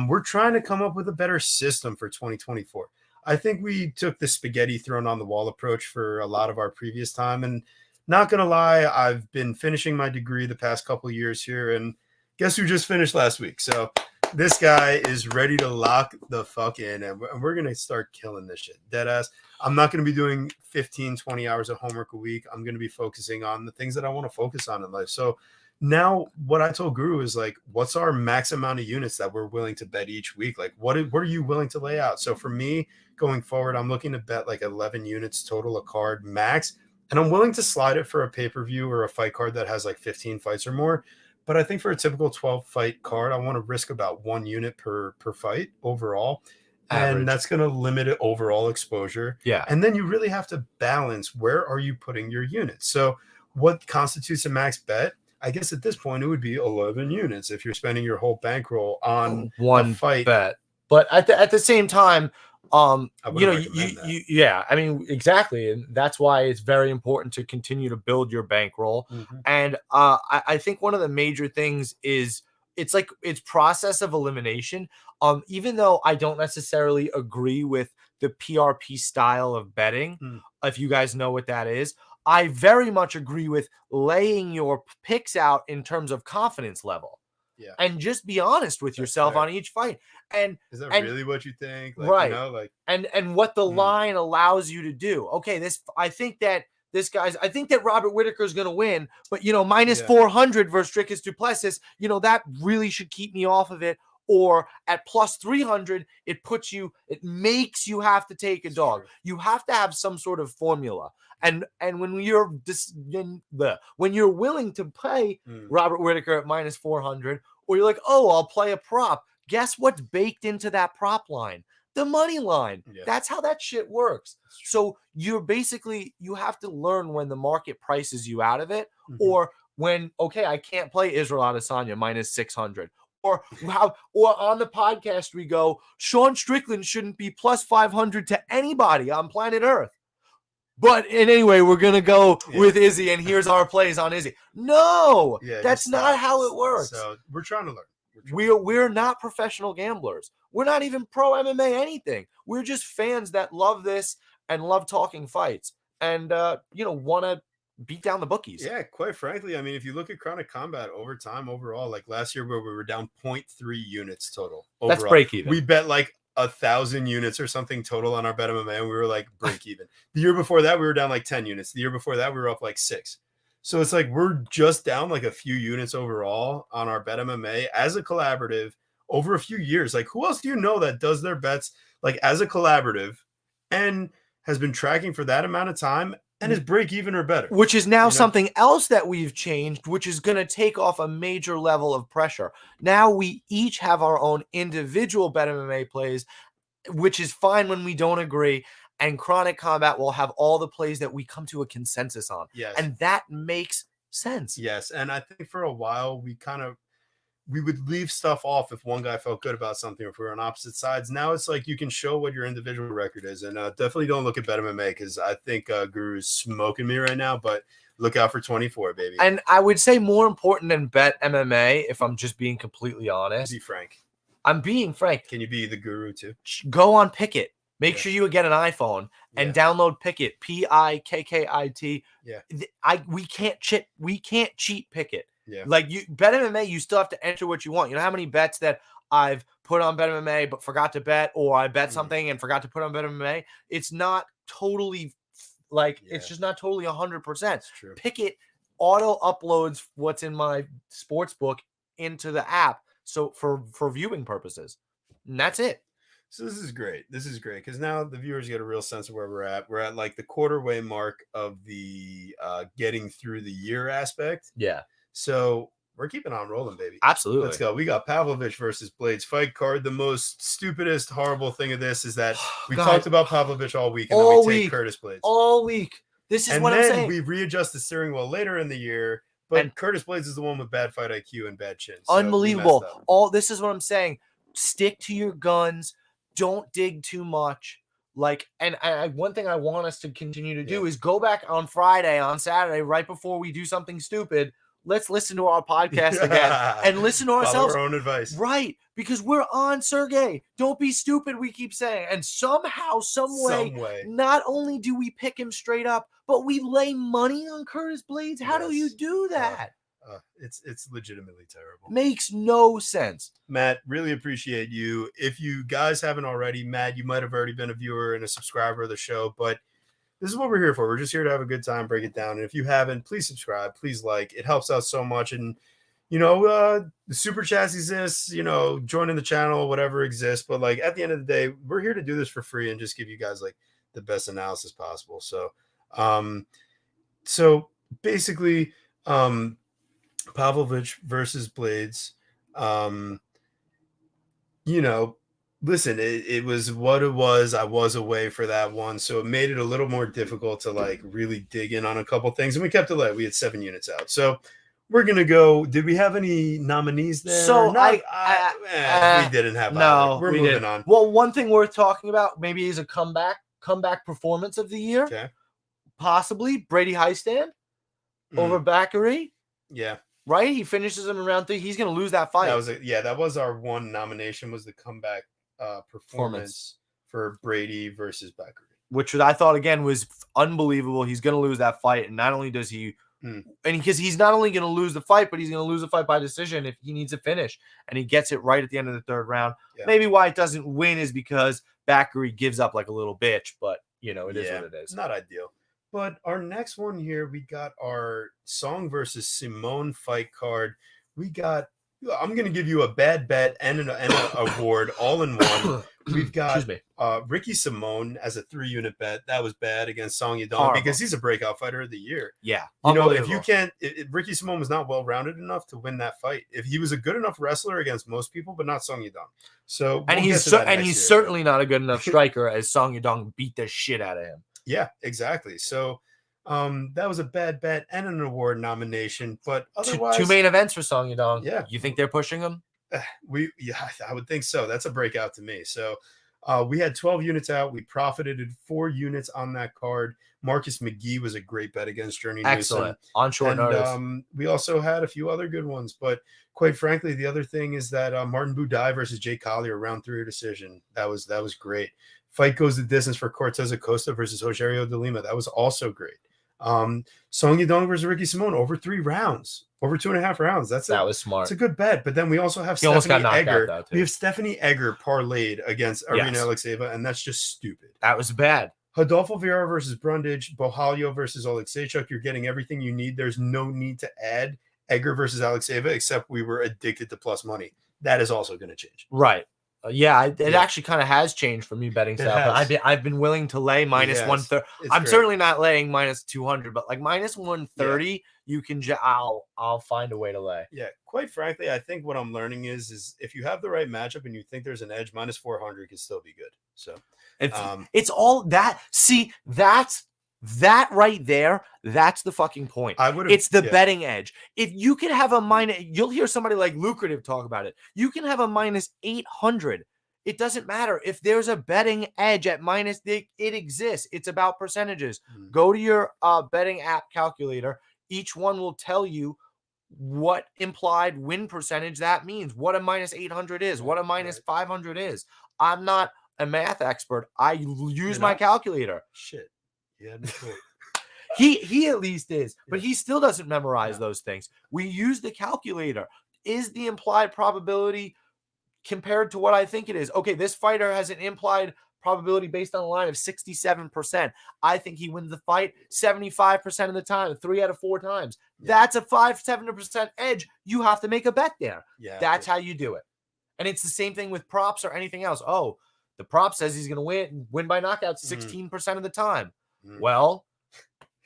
We're trying to come up with a better system for 2024. I think we took the spaghetti thrown on the wall approach for a lot of our previous time. And not going to lie, I've been finishing my degree the past couple of years here. And guess who just finished last week? So this guy is ready to lock the fuck in. And we're going to start killing this shit. Deadass. I'm not going to be doing 15, 20 hours of homework a week. I'm going to be focusing on the things that I want to focus on in life. So now what I told Guru is like, what's our max amount of units that we're willing to bet each week? Like, what are you willing to lay out? So for me going forward, I'm looking to bet like 11 units total a card max. And I'm willing to slide it for a pay-per-view or a fight card that has like 15 fights or more. But I think for a typical 12 fight card, I want to risk about 1 unit per fight overall. Average. And that's going to limit it overall exposure. Yeah. And then you really have to balance where are you putting your units. So what constitutes a max bet? I guess at this point it would be 11 units if you're spending your whole bankroll on one fight bet. But at the same time, yeah, I mean, exactly, and that's why it's very important to continue to build your bankroll. Mm-hmm. And I think one of the major things is it's process of elimination. Even though I don't necessarily agree with the PRP style of betting, if you guys know what that is, I very much agree with laying your picks out in terms of confidence level. Yeah. And just be honest with yourself on each fight. And is that really what you think? Like, right. You know, like, and what the line allows you to do. Okay, I think that Robert Whittaker is going to win, but minus 400 versus Dricus du Plessis, that really should keep me off of it. Or at plus 300, it makes you have to take a dog. You have to have some sort of formula. And when you're willing to play Robert Whittaker at minus 400, or you're like, oh, I'll play a prop. Guess what's baked into that prop line? The money line. Yeah. That's how that shit works. So you have to learn when the market prices you out of it, or when, okay, I can't play Israel Adesanya minus 600. Or on the podcast we go, Sean Strickland shouldn't be plus 500 to anybody on planet Earth. But anyway, we're going to go with Izzy, and here's our plays on Izzy. No, that's not how it works. So we're trying to learn. We're not professional gamblers. We're not even pro MMA anything. We're just fans that love this and love talking fights and, want to beat down the bookies. Yeah, quite frankly, I mean, if you look at Chronic Combat over time overall, like last year where we were down 0.3 units total overall. That's break even. We bet like 1,000 units or something total on our bet MMA, and we were like break even. The year before that, we were down like 10 units. The year before that, we were up like 6. So it's like we're just down like a few units overall on our bet MMA as a collaborative over a few years. Like, who else do you know that does their bets like as a collaborative and has been tracking for that amount of time and is break even or better? Which is now something else that we've changed, which is going to take off a major level of pressure. Now we each have our own individual bet MMA plays, which is fine when we don't agree. And Chronic Combat will have all the plays that we come to a consensus on. Yes. And that makes sense. Yes. And I think for a while, we would leave stuff off if one guy felt good about something, if we were on opposite sides. Now it's like you can show what your individual record is. And definitely don't look at Bet MMA because I think Guru's smoking me right now. But look out for 24, baby. And I would say more important than Bet MMA, if I'm just being completely honest. Be frank. I'm being frank. Can you be the Guru too? Go on Pickit. Make sure you get an iPhone and download Pickit. Pikkit. Yeah. We can't cheat Pickit. Yeah. Like Bet MMA, you still have to enter what you want. You know how many bets that I've put on Bet MMA but forgot to bet, or I bet something and forgot to put on Bet MMA? It's not totally it's just not totally 100%. True. Pickit auto uploads what's in my sports book into the app, so for viewing purposes, and that's it. So this is great. This is great because now the viewers get a real sense of where we're at. We're at like the quarter way mark of the getting through the year aspect. Yeah. So we're keeping on rolling, baby. Absolutely. Let's go. We got Pavlovich versus Blades fight card. The most stupidest, horrible thing of this is that we talked about Pavlovich all week, and then we take Curtis Blades all week. This is what I'm saying. We readjust the steering wheel later in the year But And Curtis Blades is the one with bad fight IQ and bad chin. So we messed unbelievable. up. All this is what I'm saying. Stick to your guns. Don't dig too much. Like, and one thing I want us to continue to do is go back on Friday, on Saturday, right before we do something stupid. Let's listen to our podcast again and listen to Follow ourselves. our own advice. Right. Because we're on Sergey. Don't be stupid, we keep saying. And somehow, some way, not only do we pick him straight up, but we lay money on Curtis Blades. How do you do that? It's legitimately terrible. Makes no sense. Matt, really appreciate you. If you guys haven't already, Matt, you might have already been a viewer and a subscriber of the show, but this is what we're here for. We're just here to have a good time, break it down. And if you haven't, please subscribe, please like. It helps out so much. And, the super chats exist, joining the channel, whatever exists. But, like, at the end of the day, we're here to do this for free and just give you guys, like, the best analysis possible. So, basically, Pavlovich versus Blades, listen, it was what it was. I was away for that one, so it made it a little more difficult to like really dig in on a couple things, and we kept it light. We had 7 units out, so we're gonna go. Did we have any nominees there? So we didn't have. No, we're moving on. Well, one thing worth talking about maybe is a comeback performance of the year. Okay, possibly Brady Heistand over Bakary. Yeah. Right, he finishes him in round 3. He's going to lose that fight. That was our one nomination, was the comeback performance for Brady versus Bakary, which I thought again was unbelievable. He's going to lose that fight, and not only does he, and because he's not only going to lose the fight, but he's going to lose the fight by decision if he needs a finish, and he gets it right at the end of the 3rd round. Yeah. Maybe why it doesn't win is because Bakary gives up like a little bitch, but it is what it is. Not ideal. But our next one here, we got our Song versus Simone fight card. I'm going to give you a bad bet and an award all in one. We've got Ricky Simone as a 3-unit bet. That was bad against Song Yadong because he's a breakout fighter of the year. Yeah. If you can't, Ricky Simone was not well-rounded enough to win that fight. If he was a good enough wrestler against most people, but not Song Yadong. So, he's certainly not a good enough striker as Song Yadong beat the shit out of him. Yeah, exactly. So that was a bad bet and an award nomination, but otherwise 2 main events for Song Yadong. Yeah. You think they're pushing him? I would think so. That's a breakout to me. So we had 12 units out. We profited 4 units on that card. Marcus McGee was a great bet against Journey Excellent. On short notice. We also had a few other good ones, but quite frankly, the other thing is that Martin Budai versus Jay Collier, round 3 decision. That was great. Fight goes the distance for Cortez Acosta versus Rogerio de Lima. That was also great. Song Yadong versus Ricky Simone over 3 rounds, over 2.5 rounds. That was smart. It's a good bet. But then we also have Stephanie Egger. We have Stephanie Egger parlayed against Arina Alexeyeva, and that's just stupid. That was bad. Rodolfo Vieira versus Brundage, Bohalio versus Oleksiejczuk. You're getting everything you need. There's no need to add Egger versus Alexeyeva, except we were addicted to plus money. That is also going to change. Right. It actually kind of has changed for me betting style. I've been willing to lay minus 130. I'm certainly not laying minus 200, but like minus 130, you can. I'll find a way to lay. Yeah, quite frankly, I think what I'm learning is if you have the right matchup and you think there's an edge, minus 400 can still be good. So it's all that. See, that right there, that's the fucking point. It's the betting edge. If you can have a minus, you'll hear somebody like Lucrative talk about it. You can have a minus 800. It doesn't matter. If there's a betting edge at minus, it exists. It's about percentages. Go to your betting app calculator. Each one will tell you what implied win percentage that means, what a minus 800 is, what a minus 500 is. I'm not a math expert. I use my calculator. Shit. Yeah, no clue. He at least is, but he still doesn't memorize those things. We use the calculator. Is the implied probability compared to what I think it is? Okay, this fighter has an implied probability based on a line of 67%. I think he wins the fight 75% of the time, 3 out of 4 times. That's a 5-7% edge. You have to make a bet there. That's how you do it. And it's the same thing with props or anything else. Oh, the prop says he's going to win by knockout 16% of the time. Well,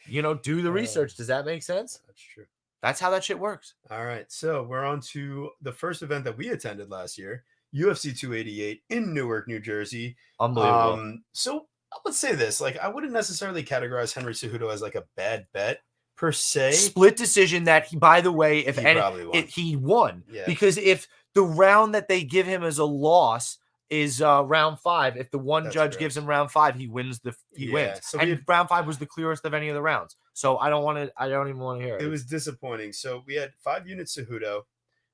do the research. Does that make sense? That's true. That's how that shit works. All right. So we're on to the first event that we attended last year, UFC 288 in Newark, New Jersey. Unbelievable. So let's say this. Like, I wouldn't necessarily categorize Henry Cejudo as like a bad bet, per se. Split decision that he, by the way, if He any, probably won. he won. Yeah. Because if the round that they give him as a loss is round 5, if the one That's judge gross. gives him round 5, he wins. He wins. So and round 5 was the clearest of any of the rounds. So I don't even want to hear it. It was disappointing. So we had 5 units Cejudo.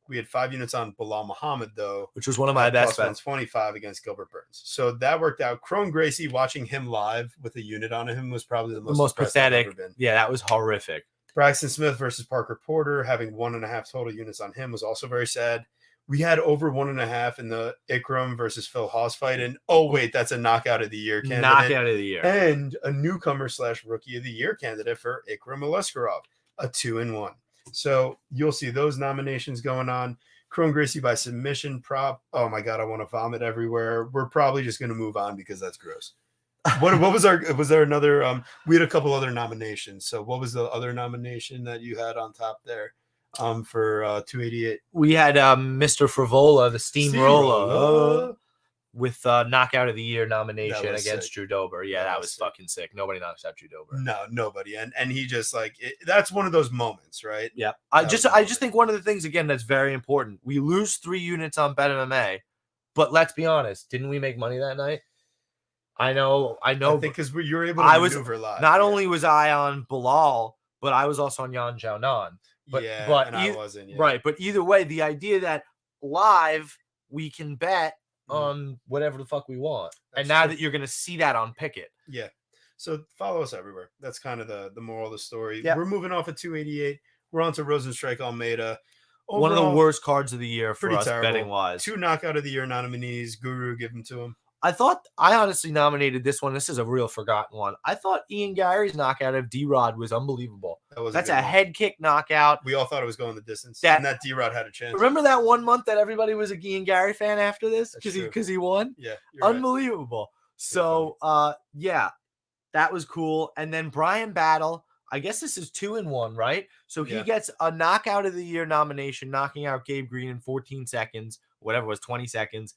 We had 5 units on Bilal Muhammad, though, which was one of my best bets. 125 against Gilbert Burns. So that worked out. Chrome Gracie, watching him live with a unit on him was probably the most pathetic. I've ever been. Yeah, that was horrific. Braxton Smith versus Parker Porter, having 1.5 total units on him was also very sad. We had over 1.5 in the Ikram versus Phil Haas fight. And oh, wait, that's a knockout of the year candidate. Knockout of the year. And a newcomer / rookie of the year candidate for Ikram Aleskarov, a 2-1. So you'll see those nominations going on. Chrome Gracie by submission prop. Oh my God, I want to vomit everywhere. We're probably just going to move on because that's gross. What was there another, we had a couple other nominations. So what was the other nomination that you had on top there for 288? We had Mr. Frivola, the steamroller, with knockout of the year nomination against sick. Drew Dober. Yeah, that was fucking sick. Nobody knocks out Drew Dober. No, nobody. And he just that's one of those moments, right? Yeah. I just think one of the things, again, that's very important. We lose 3 units on Bet MMA, but let's be honest, didn't we make money that night? I know. I think because you were able to maneuver live. Not only was I on Bilal, but I was also on Yan Xiaonan. But I wasn't. Yeah. Right. But either way, the idea that live we can bet on whatever the fuck we want. That's now true. That you're going to see that on Picket. Yeah. So follow us everywhere. That's kind of the moral of the story. Yep. We're moving off at 288. We're on to Rosenstrike Almeida. Overall, one of the worst cards of the year for us betting wise. 2 knockout of the year nominees. Guru, give them to him. I honestly nominated this one. This is a real forgotten one. I thought Ian Gary's knockout of D-Rod was unbelievable. That's a head kick knockout. We all thought it was going the distance. And that D-Rod had a chance. Remember that 1 month that everybody was a Ian Gary fan after this? Because he won? Yeah. Unbelievable. Right. So, yeah, that was cool. And then Brian Battle, I guess this is 2-1, right? So he gets a knockout of the year nomination, knocking out Gabe Green in 14 seconds, whatever it was, 20 seconds.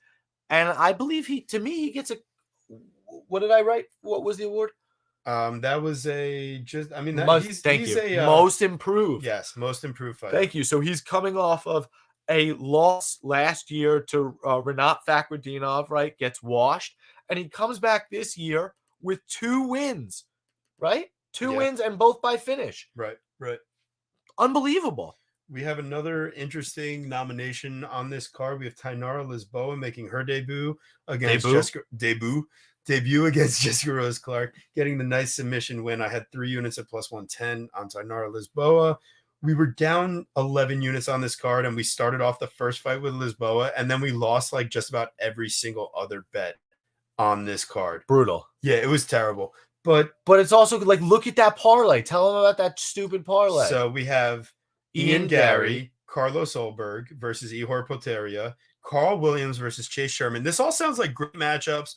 And I believe he gets a, what did I write? What was the award? That was he's most improved. Yes, most improved fighter. Thank you. So he's coming off of a loss last year to Renat Fakhretdinov, right? Gets washed. And he comes back this year with 2 wins, right? 2 wins and both by finish. Right. Unbelievable. We have another interesting nomination on this card. We have Tainara Lisboa making her debut against debut against Jessica Rose Clark, getting the nice submission win. I had 3 units at +110 on Tainara Lisboa. We were down 11 units on this card, and we started off the first fight with Lisboa, and then we lost just about every single other bet on this card. Brutal. Yeah, it was terrible. But it's also look at that parlay. Tell them about that stupid parlay. So we have Ian Gary, Carlos Olberg versus Ihor Poteria, Carl Williams versus Chase Sherman. This all sounds like great matchups.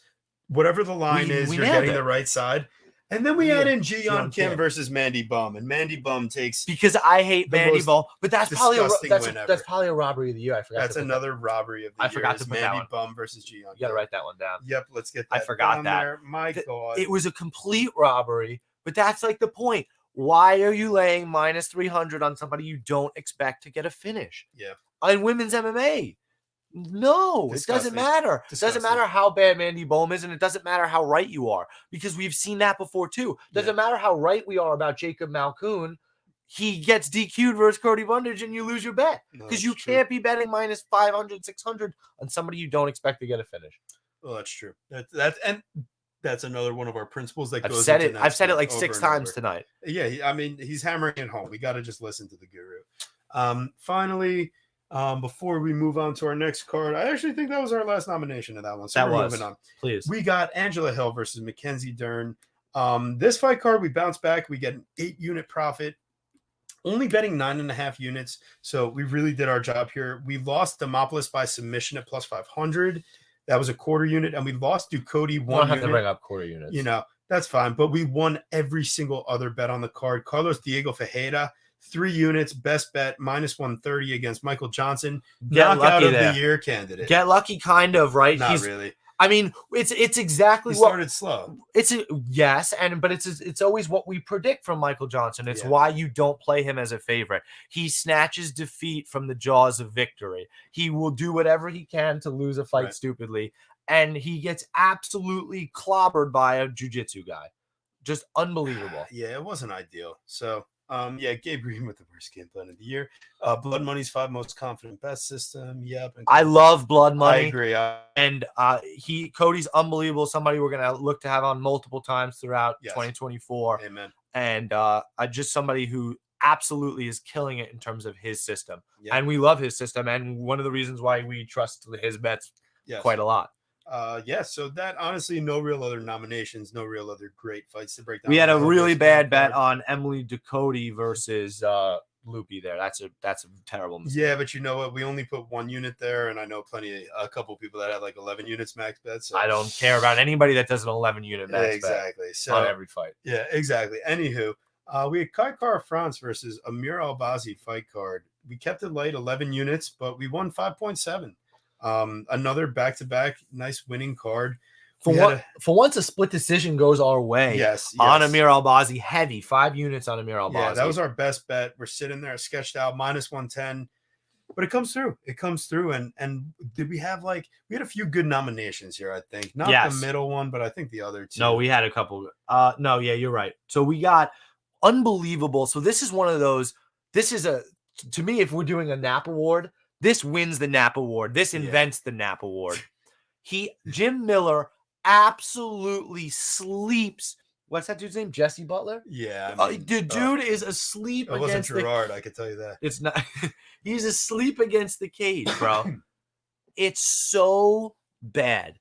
Whatever the line is, you're getting the right side. And then we add in Ji-Yeon Kim versus Mandy Bum, and Mandy Bum takes because I hate Mandy Bum, but that's probably a robbery of the year. I forgot. That's another robbery of the year. I forgot to put Mandy Bum versus Ji-Yeon. You got to write that one down. Yep, let's get that. I forgot that. There. My God, it was a complete robbery. But that's the point. Why are you laying -300 on somebody you don't expect to get a finish? Yeah, on women's MMA. No, it doesn't matter. It doesn't matter how bad Mandy Bohm is, and it doesn't matter how right you are, because we've seen that before too. It doesn't matter how right we are about Jacob Malkoun. He gets DQ'd versus Cody Bundage, and you lose your bet because you can't be betting -500, 600 on somebody you don't expect to get a finish. Well, that's true. That's another one of our principles that goes. I've said it 6 times tonight. Yeah, I mean, he's hammering it home. We got to just listen to the guru. Finally. Before we move on to our next card, I actually think that was our last nomination of that one. So we're moving on. Please. We got Angela Hill versus Mackenzie Dern. This fight card, we bounce back. We get an 8-unit profit, only betting 9.5 units. So we really did our job here. We lost Demopoulos by submission at +500. That was a quarter unit, and we lost Ducote 1 unit. Don't have to bring up quarter units. That's fine. But we won every single other bet on the card. Carlos Diego Ferreira, 3 units, best bet, -130 against Michael Johnson. Knockout of the year candidate. Get lucky, kind of, right? Not really. I mean, it's exactly He what started slow. yes, but it's always what we predict from Michael Johnson. It's why you don't play him as a favorite. He snatches defeat from the jaws of victory. He will do whatever he can to lose a fight stupidly, and he gets absolutely clobbered by a jiu-jitsu guy. Just unbelievable. Yeah, it wasn't ideal. So, yeah, Gabe Green with the worst game plan of the year. Blood Money's 5 most confident bet system. Yep. I love Blood Money. I agree. And Cody's unbelievable. Somebody we're gonna look to have on multiple times throughout 2024. Amen. And just somebody who absolutely is killing it in terms of his system. Yeah. And we love his system. And one of the reasons why we trust his bets quite a lot. So that honestly, no real other nominations, no real other great fights to break down. We had a really bad bet on Emily Ducote versus Loopy there. That's a terrible mistake. Yeah, but you know what? We only put 1 unit there, and I know a couple people that had like 11 units max bets. So. I don't care about anybody that does an 11 unit max bet so, on every fight. Yeah, exactly. Anywho, we had Kai Kara France versus Amir Albazi fight card. We kept it light, 11 units, but we won 5.7. Another back-to-back nice winning card. For once a split decision goes our way. Yes. On Amir Albazi, heavy 5 units on Amir Albazi. Yeah, that was our best bet. We're sitting there sketched out minus 110, but it comes through. And did we have we had a few good nominations here? I think not the middle one, but I think the other two. No, we had a couple. No, yeah, you're right. So we got unbelievable. So this is one of those. This is to me, if we're doing a Nap Award, this wins the Nap Award. This invents the Nap Award. Jim Miller absolutely sleeps. What's that dude's name? Jesse Butler? Yeah. The dude is asleep against wasn't Gerard, I can tell you that. It's not. He's asleep against the cage, bro. It's so bad.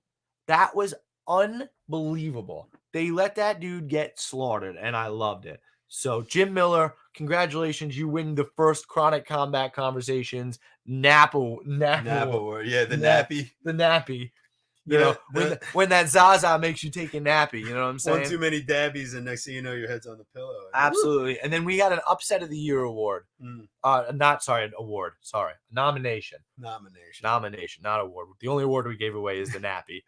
That was unbelievable. They let that dude get slaughtered, and I loved it. So, Jim Miller, congratulations. You win the first Chronic Combat Conversations Nap Award. Yeah, the nappy. The nappy. You know, when that Zaza makes you take a nappy, you know what I'm saying? One too many dabbies, and next thing you know, your head's on the pillow. Absolutely. Woo! And then we got an Upset of the Year award. Nomination, not award. The only award we gave away is the nappy.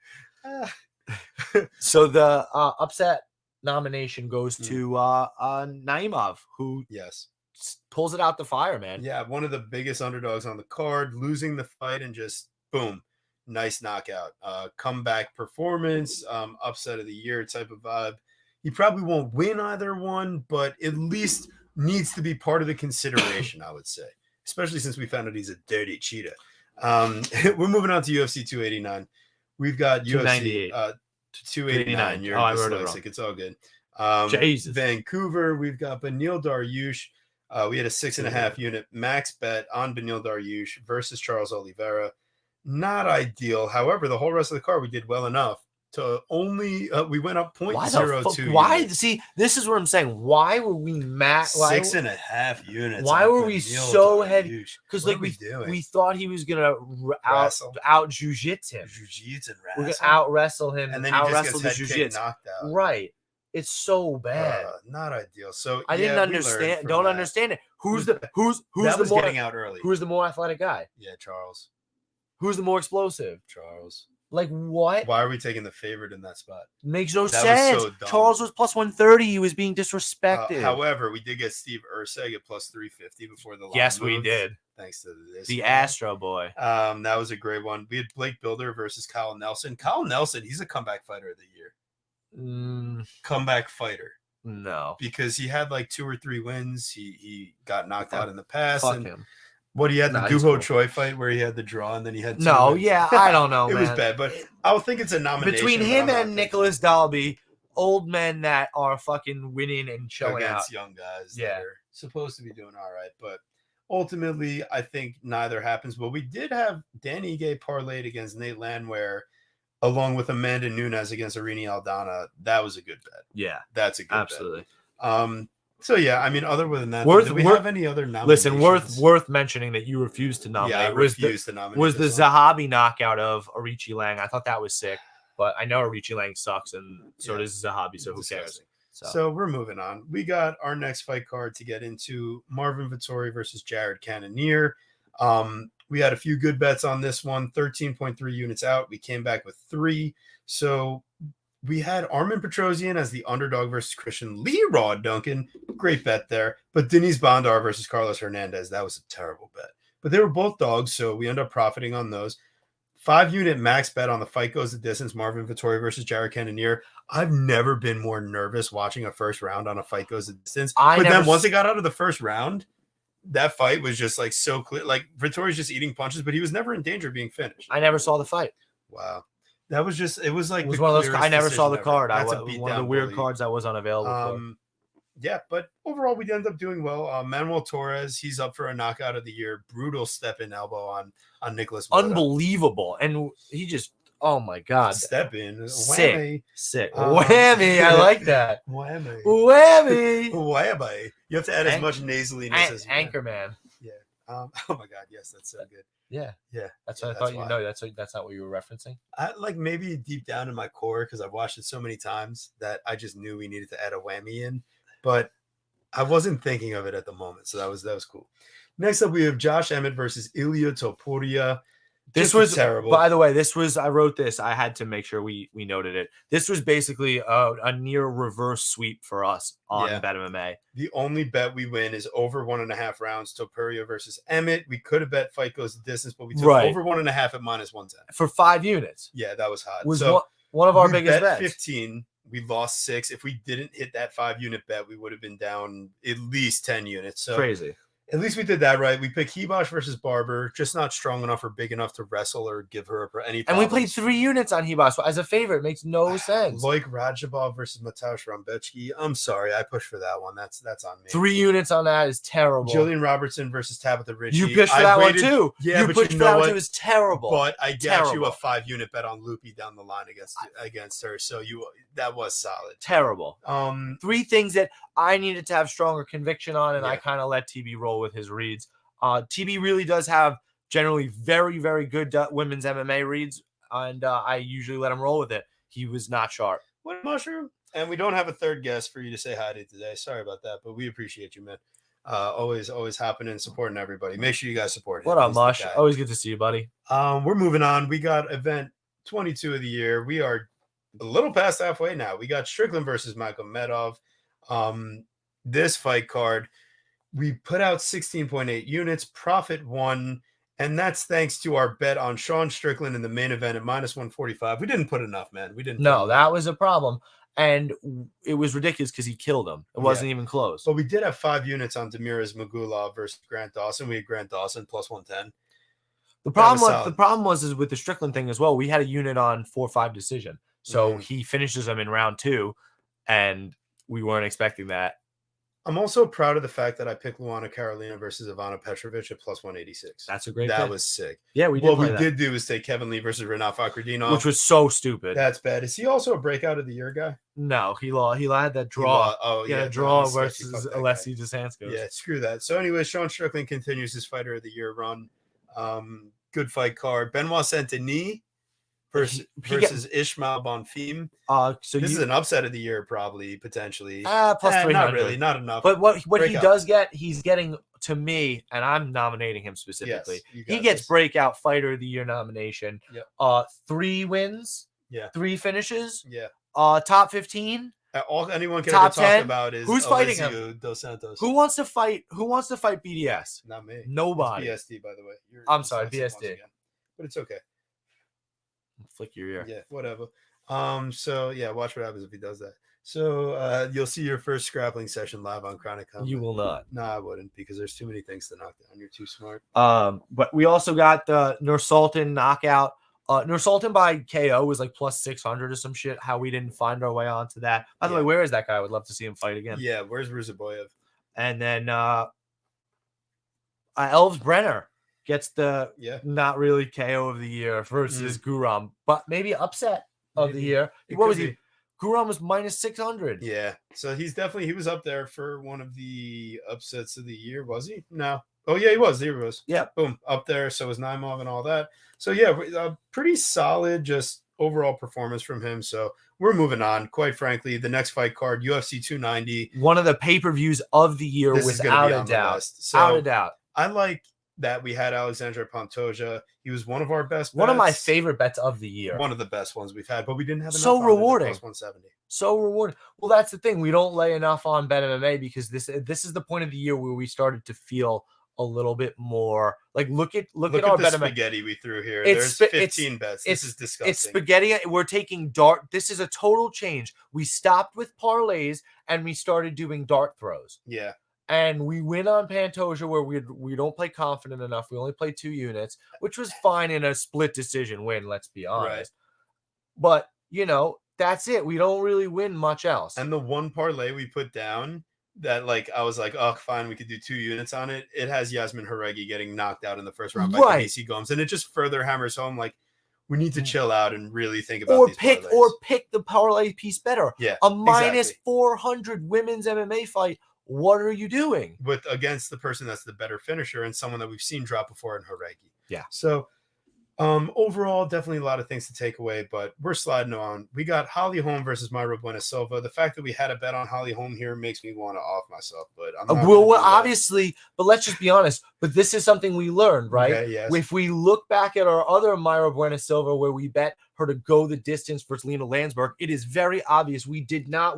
So the Upset nomination goes to Naimov, who pulls it out the fire, man. Yeah, one of the biggest underdogs on the card, losing the fight and just boom. Nice knockout, comeback performance, upset of the year type of vibe. He probably won't win either one, but at least needs to be part of the consideration, I would say, especially since we found out he's a dirty cheetah. We're moving on to UFC 289. We've got UFC 289. You're dyslexic. It's all good. Jesus. Vancouver, we've got Beneil Dariush. We had a 6.5 unit max bet on Beneil Dariush versus Charles Oliveira. Not ideal. However, the whole rest of the card we did well enough to only we went up 0.02. Why? See, this is what I'm saying. Why were we mad? 6.5 units. Why were we so heavy? Because we thought he was gonna out jiu-jitsu him. We're gonna out wrestle him and then out he just wrestle gets the jiu-jitsu. knocked out. Right. It's so bad. Not ideal. So I didn't understand. Don't understand it. Who's the more getting out early? Who's the more athletic guy? Yeah, Charles. Who's the more explosive? Charles. Like what? Why are we taking the favorite in that spot? Makes no sense. Charles was plus 130. He was being disrespected. However, we did get Steve Urseg at plus 350 before the line Yes, moved, we did. Thanks to this. The Astro boy. That was a great one. We had Blake Builder versus Kyle Nelson. Kyle Nelson, he's a comeback fighter of the year. Comeback fighter. No. Because he had like 2 or 3 wins. He got knocked out in the past. Fuck him. What he had the Duho Choi fight where he had the draw and then he had I don't know. It was bad, but I would think it's a nomination. Between him and Nicholas Dalby, old men that are fucking winning and showing against out. Young guys that are supposed to be doing all right, but ultimately I think neither happens. But we did have Dan Ige parlayed against Nate Landwehr along with Amanda Nunes against Irini Aldana. That was a good bet. Yeah, that's a good absolutely. Bet. So yeah, I mean, other than that, did we have any other nominations? Listen, worth mentioning that you refused to nominate. Yeah, I refused to nominate. Was the Zahabi knockout of Arichi Lang? I thought that was sick, but I know Arichi Lang sucks, and so does Zahabi. So who cares? So we're moving on. We got our next fight card to get into: Marvin Vittori versus Jared Cannonier. We had a few good bets on this one. 13.3 units out. We came back with 3. So we had Armin Petrosian as the underdog versus Christian Leroy Duncan. Great bet there. But Denise Bondar versus Carlos Hernandez. That was a terrible bet. But they were both dogs, so we end up profiting on those. 5-unit max bet on the fight goes the distance. Marvin Vettori versus Jared Cannonier. I've never been more nervous watching a first round on a fight goes the distance. But then once it got out of the first round, that fight was just like so clear. Like Vettori's just eating punches, but he was never in danger of being finished. I never saw the fight. Wow. That was just, it was like, it was one of those. I never saw the card. That's one of the weird cards I was unavailable for. Yeah, but overall, we ended up doing well. Manuel Torres, he's up for a knockout of the year. Brutal step in elbow on Nicholas Mota. Unbelievable. And he just, oh my God. Step in. Sick. Whammy. Sick. Whammy. I like that. Whammy. Whammy. Whammy. You have to add as much nasaliness as Anchorman. Yeah. Oh my God. Yes, that's so good. Yeah. Yeah. That's what I thought. You know, that's not what you were referencing. I like maybe deep down in my core, because I've watched it so many times that I just knew we needed to add a whammy in. But I wasn't thinking of it at the moment, so that was cool. Next up, we have Josh Emmett versus Ilya Topuria. This was terrible. By the way, I wrote this. I had to make sure we noted it. This was basically a near reverse sweep for us on BetMMA. The only bet we win is over 1.5 rounds. Topuria versus Emmett. We could have bet fight goes the distance, but we took over 1.5 at -110 for 5 units. Yeah, that was hot. Was one of our biggest bets. 15. We lost 6. If we didn't hit that 5-unit bet, we would have been down at least 10 units. So crazy. At least we did that right. We picked Hibosh versus Barber, just not strong enough or big enough to wrestle or give her any problems. And we played 3 units on Hibosh as a favorite. It makes no sense. Loic Rajabov versus Mateusz Rambecki. I'm sorry, I pushed for that one. That's on me. 3 units on that is terrible. Jillian Robertson versus Tabitha Ritchie. You pitched for that one too. Yeah, you but pitched you for know that what? one too. It was terrible. But I got you a 5-unit bet on Loopy down the line against her. So that was solid. Terrible. 3 things that I needed to have stronger conviction on, and I kind of let TB roll with his reads. TB really does have generally very, very good women's MMA reads, and I usually let him roll with it. He was not sharp. What mushroom? And we don't have a third guest for you to say hi to today. Sorry about that, but we appreciate you, man. Always happening, supporting everybody. Make sure you guys support him. What up, Mush? Always good to see you, buddy. We're moving on. We got event 22 of the year. We are a little past halfway now. We got Strickland versus Michael Medov. This fight card, we put out 16.8 units, profit 1, and that's thanks to our bet on Sean Strickland in the main event at -145. We didn't put enough, man. We didn't. No, that was a problem. And it was ridiculous because he killed him. It wasn't even close. But we did have 5 units on Demiraz Magulov versus Grant Dawson. We had Grant Dawson +110. The problem was with the Strickland thing as well. We had a unit on 4-5 decision. So he finishes them in round 2, and we weren't expecting that. I'm also proud of the fact that I picked Luana Carolina versus Ivana Petrovic at +186. That's a great That pick. was sick. Yeah, we did. What we did do is take Kevin Lee versus Renat Fakhretdinov, which was so stupid. That's bad. Is he also a breakout of the year guy? No, he had that draw. A draw versus Alessi DeSanskos. Yeah, screw that. So anyway, Sean Strickland continues his fighter of the year run. Good fight card. Benoit Saint-Denis versus Ishmael Bonfim. So this is an upset of the year, probably, potentially. +300. Not really, not enough. But what he does get, he's getting, to me, and I'm nominating him specifically. Yes, he gets breakout fighter of the year nomination. Yep. 3 wins. Yeah. 3 finishes. Yeah. Top 15. All anyone can top ever 10. talk about is who's fighting him? Dos Santos. Who wants to fight BDS? Not me. Nobody. It's BSD, by the way. I'm sorry, BSD. But it's okay. Flick your ear. Yeah, whatever. So yeah, watch what happens if he does that. So you'll see your first scrappling session live on Chronic Combat. You will not. No, I wouldn't, because there's too many things to knock down. You're too smart. But we also got the Nursultan knockout. Nursultan by KO was like +600 or some shit. How we didn't find our way onto that. By the way, where is that guy? I would love to see him fight again. Yeah, where's Ruzaboyev? And then Elves Brenner gets the not really KO of the year versus Guram, but maybe upset of the year. What was he? Guram was -600. Yeah, so he was up there for one of the upsets of the year, was he? No. Oh yeah, he was. There he was. Yeah, boom, up there. So was Naimov and all that. So yeah, pretty solid, just overall performance from him. So we're moving on. Quite frankly, the next fight card, UFC 290, one of the pay-per-views of the year, without a doubt. Without a doubt. I like that we had Alexandre Pantoja. He was one of our best One of my bets. favorite bets of the year. One of the best ones we've had, but we didn't have enough So on it at rewarding. plus 170. So rewarding. Well, that's the thing. We don't lay enough on Bet MMA because this is the point of the year where we started to feel a little bit more like look at our the Bet MMA. spaghetti we threw here. There's 15 bets. This is disgusting. It's spaghetti. We're taking dart. This is a total change. We stopped with parlays and we started doing dart throws. Yeah. And we win on Pantoja where we don't play confident enough. We only play 2 units, which was fine in a split decision win, let's be honest. Right. But, that's it. We don't really win much else. And the one parlay we put down that, like, I was like, oh, fine, we could do 2 units on it. It has Yasmin Haregi getting knocked out in the first round by Khaleesi Gomes. And it just further hammers home, like, we need to chill out and really think about these parlays. Or pick the parlay piece better. Yeah, a minus 400 women's MMA fight. What are you doing? Against the person that's the better finisher and someone that we've seen drop before in Haregi. Yeah. So overall, definitely a lot of things to take away, but we're sliding on. We got Holly Holm versus Myra Buena Silva. The fact that we had a bet on Holly Holm here makes me want to off myself, but I'm not obviously, but let's just be honest. But this is something we learned, right? Okay, yes. If we look back at our other Myra Buena Silva, where we bet her to go the distance versus Lena Landsberg, it is very obvious we did not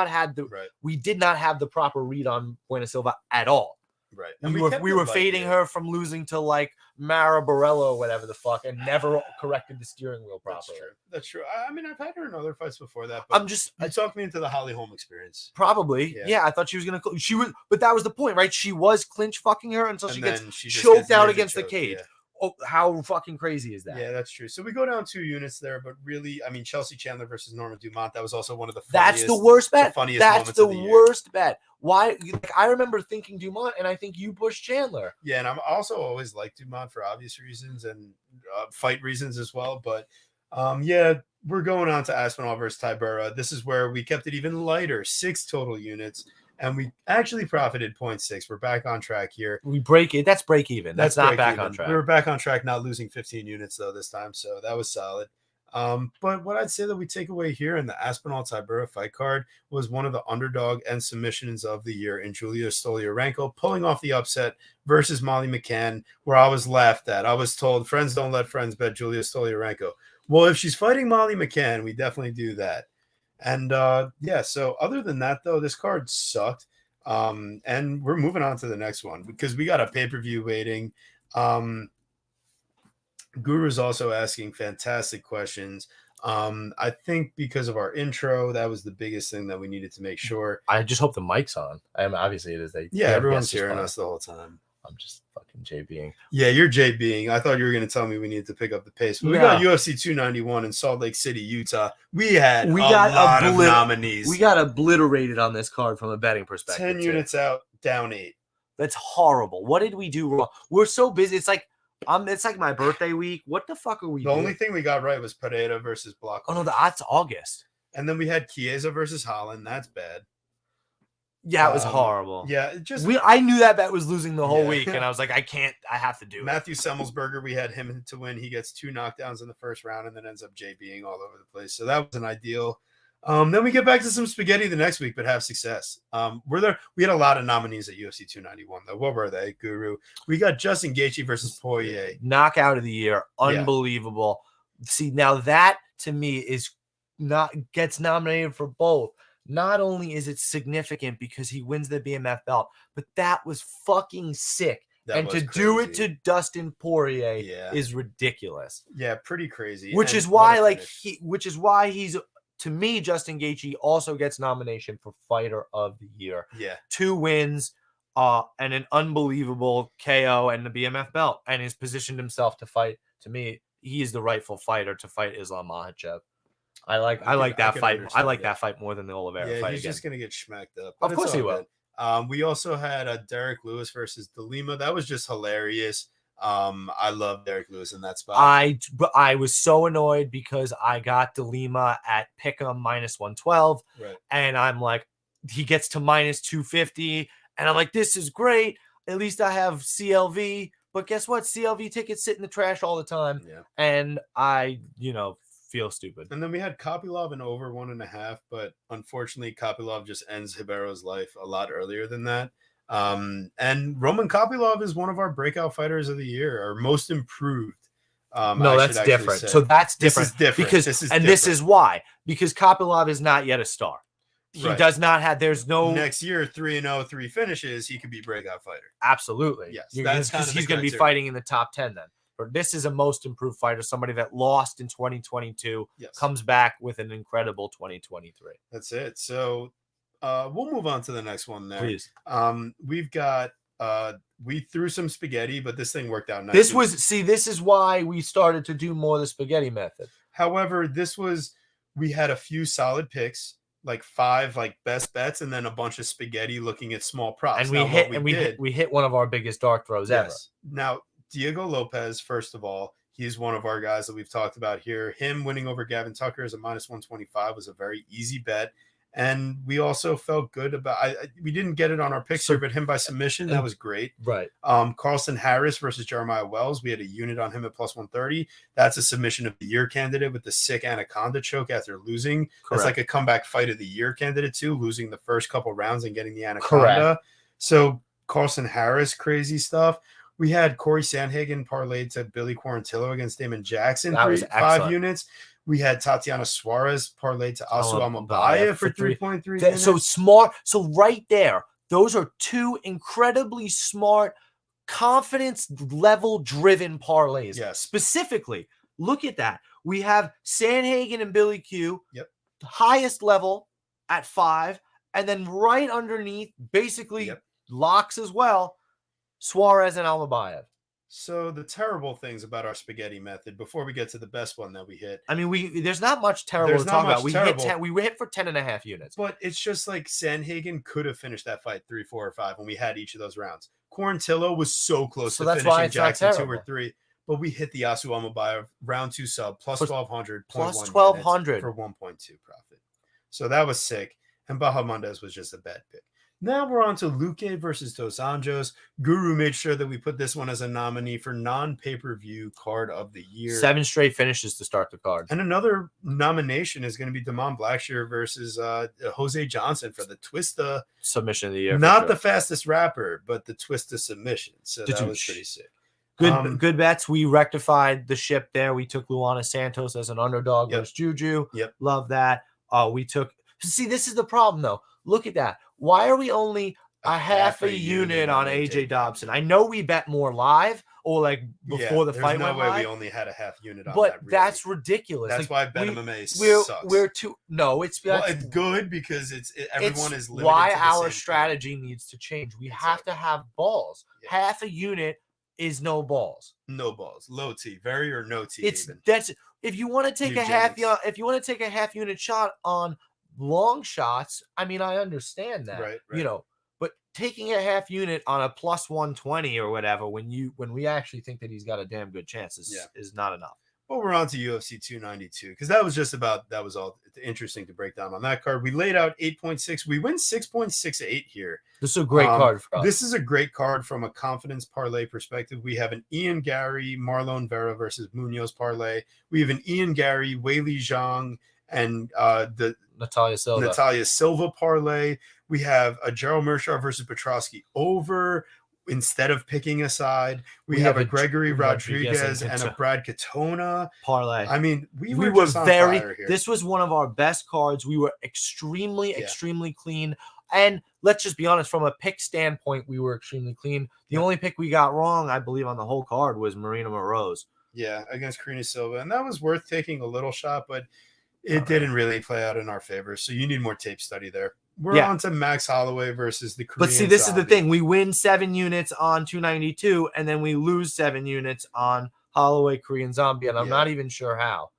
have the proper read on Buena Silva at all. Right. And we were fading her from losing to like Mara Borello or whatever the fuck and never corrected the steering wheel properly. That's true. I mean, I've had her in other fights before that, but you talked me into the Holly Holm experience. Probably. Yeah, I thought she was going to but that was the point, right? She was clinch fucking her until she gets choked out against the cage. Yeah. Oh, how fucking crazy is that? Yeah, that's true. So we go down 2 units there, but really, I mean, Chelsea Chandler versus Norma Dumont. That was also one of the funniest. That's the worst bet. That's the worst bet. Why? Like, I remember thinking Dumont, and I think you pushed Chandler. Yeah, and I'm also always liked Dumont for obvious reasons and fight reasons as well. But yeah, we're going on to Aspinall versus Tybura. This is where we kept it even lighter, 6 total units. And we actually profited 0.6. We're back on track here. We break it. That's break even. That's not back on track. We were back on track, not losing 15 units though this time. So that was solid. But what I'd say that we take away here in the Aspinall Tybura fight card was one of the underdog and submissions of the year in Julia Stoliarenko pulling off the upset versus Molly McCann, where I was laughed at. I was told friends don't let friends bet Julia Stoliarenko. Well, if she's fighting Molly McCann, we definitely do that. And yeah, so other than that, though, this card sucked. And we're moving on to the next one because we got a pay-per-view waiting. Guru's also asking fantastic questions. I think because of our intro, that was the biggest thing that we needed to make sure. I just hope the mic's on. Obviously it is. Everyone's hearing us the whole time. I'm just fucking JBing. Yeah, you're JBing. I thought you were going to tell me we needed to pick up the pace. But we got UFC 291 in Salt Lake City, Utah. We got a lot of nominees. We got obliterated on this card from a betting perspective. 10 units out, down 8. That's horrible. What did we do wrong? We're so busy. It's like my birthday week. What the fuck are we doing? The only thing we got right was Pereira versus Block. Oh, no, that's August. And then we had Chiesa versus Holland. That's bad. Yeah, it was horrible. Yeah, I knew that bet was losing the whole week, and I was like, I have to do it. Matthew Semmelsberger, we had him to win. He gets 2 knockdowns in the first round and then ends up JBing all over the place. So that wasn't ideal. Then we get back to some spaghetti the next week, but have success. We had a lot of nominees at UFC 291, though. What were they, Guru? We got Justin Gaethje versus Poirier. Knockout of the year. Unbelievable. Yeah. See, now that, to me, gets nominated for both. Not only is it significant because he wins the BMF belt, but that was fucking sick. And to do it to Dustin Poirier is ridiculous. Yeah, pretty crazy. Which is why he's, to me, Justin Gaethje also gets nomination for Fighter of the Year. Yeah. 2 wins and an unbelievable KO and the BMF belt, and has positioned himself to fight. To me, he is the rightful fighter to fight Islam Makhachev. I like that fight. I like that fight more than the Oliveira fight. He's just gonna get schmacked up. Of course he will. We also had Derek Lewis versus DeLima. That was just hilarious. I love Derek Lewis in that spot. I was so annoyed because I got DeLima at Pick'em minus 112, right. And I'm like, he gets to minus 250, and I'm like, this is great. At least I have CLV. But guess what? CLV tickets sit in the trash all the time, and I, feel stupid. And then we had Kopylov in over 1.5, but unfortunately Kopylov just ends Ribero's life a lot earlier than that. And Roman Kopylov is one of our breakout fighters of the year, or most improved. No, I that's should different. say. So that's This different. is different. Because This is and different. this is why. Because Kopylov is not yet a star. He Right. does not have. There's no next year 3-0, 3 finishes. He could be breakout fighter. Absolutely. Yes, That's because he's going to be fighting in the top 10 then. But this is a most improved fighter, somebody that lost in 2022, comes back with an incredible 2023. That's it. So we'll move on to the next one there. Please. We've got we threw some spaghetti, but this thing worked out nicely. This is why we started to do more of the spaghetti method. However, we had a few solid picks, like 5 best bets, and then a bunch of spaghetti looking at small props. And we hit one of our biggest dart throws ever. Now, Diego Lopez, first of all, he's one of our guys that we've talked about here. Him winning over Gavin Tucker as a -125 was a very easy bet. And we also felt good about we didn't get it on our picture, but him by submission, that was great. Right. Carlson Harris versus Jeremiah Wells. We had a unit on him at +130. That's a submission of the year candidate with the sick anaconda choke after losing. Correct. That's like a comeback fight of the year candidate too, losing the first couple rounds and getting the anaconda. Correct. So Carlson Harris, crazy stuff. We had Corey Sandhagen parlayed to Billy Quarantillo against Damon Jackson. That was 5 units. We had Tatiana Suarez parlayed to Asu Amabaya for 3.3 units. So smart. So right there, those are 2 incredibly smart, confidence level driven parlays. Yes. Specifically, look at that. We have Sandhagen and Billy Q. Yep. Highest level at 5. And then right underneath, basically locks as well, Suarez and Almabayev. So the terrible things about our spaghetti method, before we get to the best one that we hit. I mean, there's not much terrible to talk about. We hit for 10.5 units. But it's just like Sandhagen could have finished that fight 3, 4, or 5 when we had each of those rounds. Quarantillo was so close to finishing Jackson 2 or 3. But we hit the Asu Amabaya round 2 sub plus 1,200. Plus 1,200. For 1.2 profit. So that was sick. And Bahamondes was just a bad pick. Now we're on to Luque versus Dos Anjos. Guru made sure that we put this one as a nominee for non-pay-per-view card of the year. 7 straight finishes to start the card. And another nomination is going to be Damon Blackshear versus Jose Johnson for the Twista submission of the year. Not the fastest rapper, but the Twista submission. So that was pretty sick. Good bets. We rectified the ship there. We took Luana Santos as an underdog versus Juju. Yep. Love that. See, this is the problem, though. Look at that. Why are we only a half a unit on AJ Dobson? I know we bet more live or like before the fight went live. There's no way we only had a half unit on but that. Really. That's ridiculous. That's why Bet MMA sucks. We're too. No, it's good because everyone is limited. Why our strategy needs to change. We have to have balls. Yeah. Half a unit is no balls. No balls. Low T, very or no T. If you want to take if you want to take a half unit shot on long shots, I mean, I understand that, right. But taking a half unit on a plus 120 or whatever, when we actually think that he's got a damn good chance is not enough. Well, we're on to UFC 292 because that was all interesting to break down on that card. We laid out 8.6. We win 6.68 here. This is a great card for us. This is a great card from a confidence parlay perspective. We have an Ian Gary, Marlon Vera versus Munoz parlay. We have an Ian Gary, Weili Zhang, and the Natalia Silva parlay. We have a Gerald Mearshart versus Petrosky over instead of picking a side. We have a Gregory Rodriguez and a Brad Katona parlay. I mean, we were just on fire here. This was one of our best cards. We were extremely clean. And let's just be honest, from a pick standpoint, we were extremely clean. The only pick we got wrong, I believe, on the whole card was Marina Moroz. Yeah, against Karina Silva. And that was worth taking a little shot, but it didn't really play out in our favor. So you need more tape study there. We're on to Max Holloway versus the Korean But see, this is the thing. We win 7 units on 292, and then we lose 7 units on Holloway Korean Zombie, and I'm not even sure how.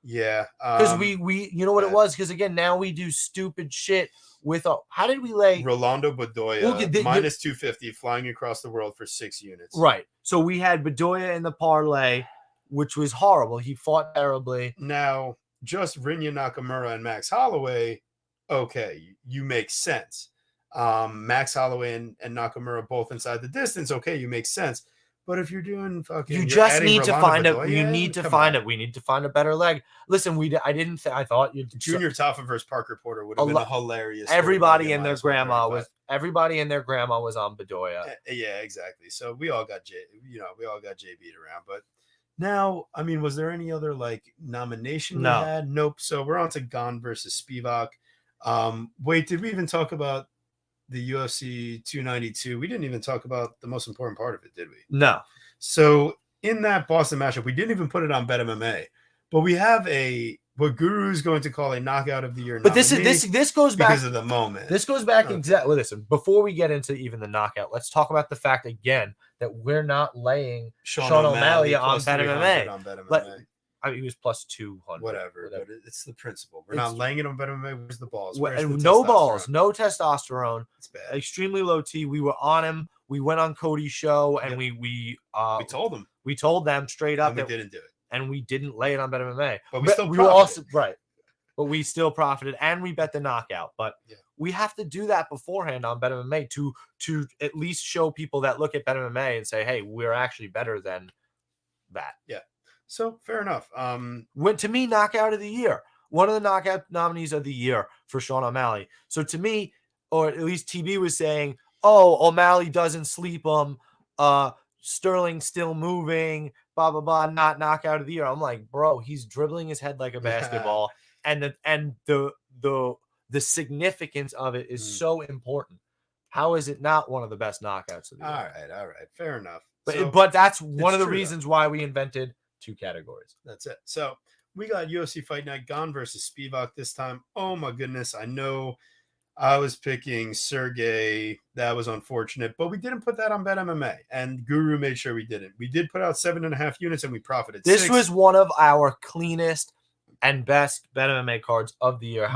Yeah. Because we you know what it was? Because, again, now we do stupid shit with how did we lay? Rolando Bedoya, minus 250, flying across the world for 6 units. Right. So we had Bedoya in the parlay, which was horrible. He fought terribly. Now, just Rinya Nakamura and Max Holloway, okay, you make sense. Max Holloway and Nakamura both inside the distance, okay, you make sense. But if you're doing fucking, you just need to find it. You need to find it. We need to find a better leg. Listen, I thought Junior Taffa versus Parker Porter would have been a hilarious. Everybody and their grandma was Everybody and their grandma was on Bedoya. Yeah, exactly. So we all got we all got Jay beat around. But now, I mean, was there any other like nomination we No. had? Nope. So we're on to Gon versus Spivak. Wait, did we even talk about the UFC 292? We didn't even talk about the most important part of it, did we? No. So in that Boston matchup, we didn't even put it on Bet MMA, but we have what Guru is going to call a knockout of the year. But this goes back because of the moment. This goes back exactly. Listen, before we get into even the knockout, let's talk about the fact again that we're not laying Sean O'Malley on Bet MMA. I mean, he was plus 200. Whatever. But it's the principle. We're not laying it on Bet MMA. Where's the balls? No balls, no testosterone. It's bad. Extremely low T. We were on him. We went on Cody's show and we told them. We told them straight up that we didn't do it. And we didn't lay it on Bet MMA. But we were also right. But we still profited and we bet the knockout. But we have to do that beforehand on Bet MMA to at least show people that look at Bet MMA and say, hey, we're actually better than that. Yeah. So fair enough. To me, knockout of the year. One of the knockout nominees of the year for Sean O'Malley. So to me, or at least TB was saying, oh, O'Malley doesn't sleep him. Sterling still moving, blah, blah, blah, not knockout of the year. I'm like, bro, he's dribbling his head like a basketball. And the significance of it is so important. How is it not one of the best knockouts of the year? All right. Fair enough. But that's one of the reasons why we invented 2 categories. That's it. So we got UFC Fight Night Gon versus Spivak this time. Oh my goodness. I know I was picking Sergey. That was unfortunate, but we didn't put that on Bet MMA, and Guru made sure we didn't. We did put out 7.5 units and we profited. This was one of our cleanest and best Bet MMA cards of the year.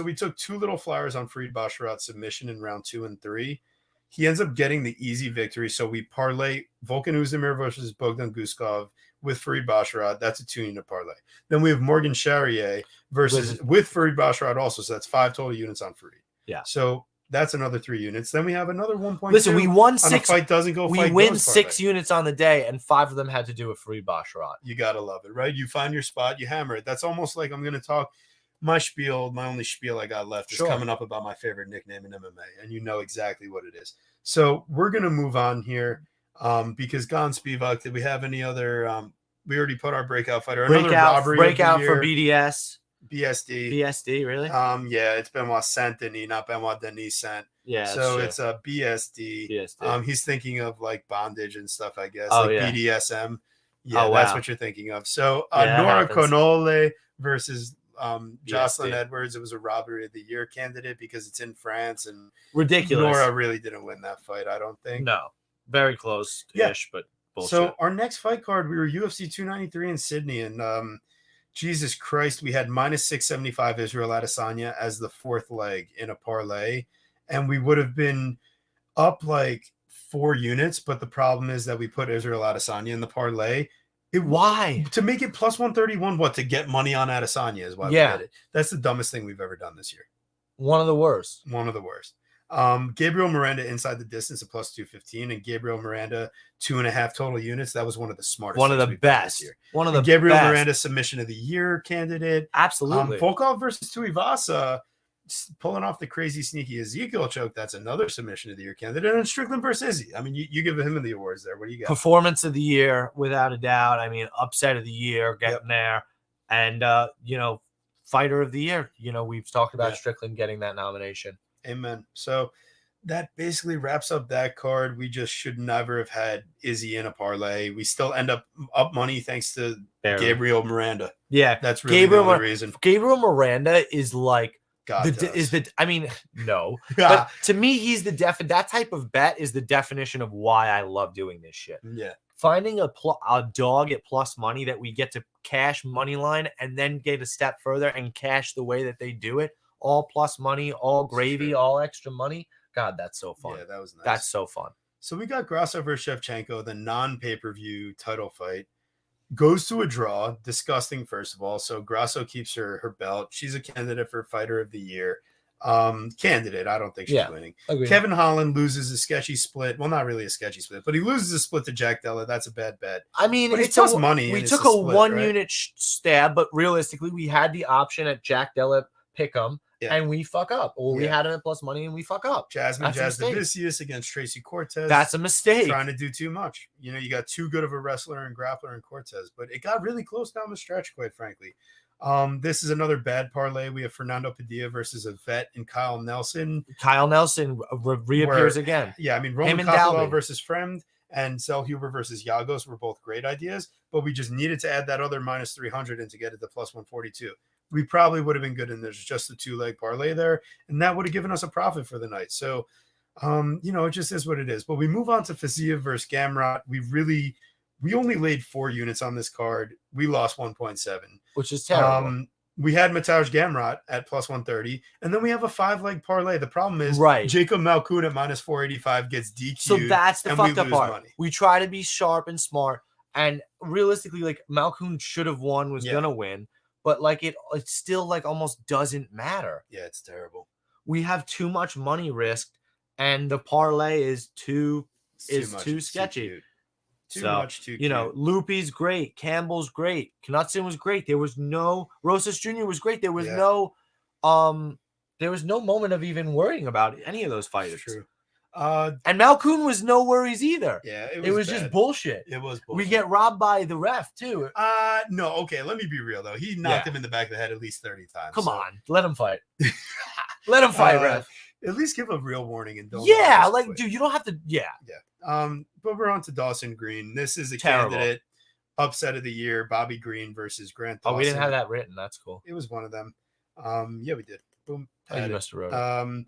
We took 2 little flyers on Farid Basharat's submission in round 2 and 3. He ends up getting the easy victory. So we parlay Volkan Oezdemir versus Bogdan Guskov with Farid Basharat. That's a 2-unit parlay. Then we have Morgan Charrier with Farid Basharat also. So that's 5 total units on Farid. Yeah. So that's another 3 units. Then we have another 1.2. Listen, we won 6. Fight doesn't go. We win 6 units on the day, and 5 of them had to do with Farid Basharat. You gotta love it, right? You find your spot, you hammer it. That's almost like I'm going to talk. My only spiel I got left is coming up about my favorite nickname in MMA, and you know exactly what it is. So we're going to move on here because Gon Spivak, did we have any other we already put our breakout fighter. Breakout for BDS. BSD, really? Yeah, it's Benoit Saint-Denis, not Benoit Denis Saint. Yeah. So it's a BSD. He's thinking of like bondage and stuff, I guess. BDSM. Yeah, that's what you're thinking of. So Nora Konole versus Jocelyn Edwards. It was a robbery of the year candidate because it's in France and ridiculous. Nora really didn't win that fight, I don't think. No, very close-ish, but bullshit. So our next fight card, we were UFC 293 in Sydney, and Jesus Christ, we had minus 675 Israel Adesanya as the 4th leg in a parlay, and we would have been up like 4 units, but the problem is that we put Israel Adesanya in the parlay. Why? To make it plus 131, to get money on Adesanya is why we did it. That's the dumbest thing we've ever done this year. One of the worst. Gabriel Miranda inside the distance at plus 215, and Gabriel Miranda 2.5 total units. That was one of the smartest. One of the best. Year. One of the Gabriel best. Miranda submission of the year candidate. Absolutely. Volkov versus Tuivasa, pulling off the crazy sneaky Ezekiel choke. That's another submission of the year candidate. And Strickland versus Izzy. I mean, you give him the awards there. What do you got? Performance of the year, without a doubt. I mean, upset of the year, getting there, and fighter of the year. We've talked about Strickland getting that nomination. Amen. So that basically wraps up that card. We just should never have had Izzy in a parlay. We still end up money thanks to Gabriel Miranda. Yeah, that's really the only reason. Gabriel Miranda is like God no, but to me, he's that type of bet is the definition of why I love doing this shit. Yeah, finding a dog at plus money that we get to cash money line and then get a step further and cash the way that they do it. All plus money, all gravy, all extra money. God, that's so fun. Yeah, that was nice. That's so fun. So we got Grasso versus Shevchenko, the non-pay-per-view title fight. Goes to a draw. Disgusting, first of all. So Grasso keeps her belt. She's a candidate for fighter of the year. Candidate. I don't think she's winning. Agreed. Kevin Holland loses a sketchy split. Well, not really a sketchy split, but he loses a split to Jack Della. That's a bad bet. I mean, it's just money. We took a 1-unit stab, but realistically, we had the option at Jack Della pick 'em, and we fuck up. Or we had it at plus money and we fuck up. Jasmine Jasdavicius against Tracy Cortez. That's a mistake. Trying to do too much. You know, you got too good of a wrestler and grappler in Cortez, but it got really close down the stretch, quite frankly. This is another bad parlay. We have Fernando Padilla versus a vet and Kyle Nelson. Kyle Nelson reappears again. Yeah, I mean, Roman Kopylov versus Fremd and Zellhuber versus Yagos were both great ideas, but we just needed to add that other minus 300 in to get it to plus 142. We probably would have been good, and there's just a 2-leg parlay there, and that would have given us a profit for the night. So, you know, it just is what it is. But we move on to Fiziev versus Gamrot. We only laid 4 units on this card. We lost 1.7, which is terrible. We had Mateusz Gamrot at plus 130, and then we have a 5-leg parlay. The problem is Jacob Malkoun at minus 485 gets DQ'd. So that's the fucked up part. Money. We try to be sharp and smart, and realistically, like, Malkoun should have won, was gonna win, but like it still like almost doesn't matter. Yeah, it's terrible. We have too much money risked, and the parlay is too sketchy. Too much, too you know, Loopy's great. Campbell's great. Knutson was great. There was no Rosas Jr. was great. There was no moment of even worrying about any of those fighters. True. And Malkoun was no worries either. Yeah, it was just bullshit. It was bullshit. We get robbed by the ref too. No, okay, let me be real though. He knocked him in the back of the head at least 30 times. Come on, let him fight. Let him fight, ref. At least give a real warning and don't. Yeah, like, dude, you don't have to. Yeah. But we're on to Dawson Green. This is a candidate upset of the year. Bobby Green versus Grant Dawson. Oh, we didn't have that written. That's cool. It was one of them. Yeah, we did. Boom. You must have wrote it.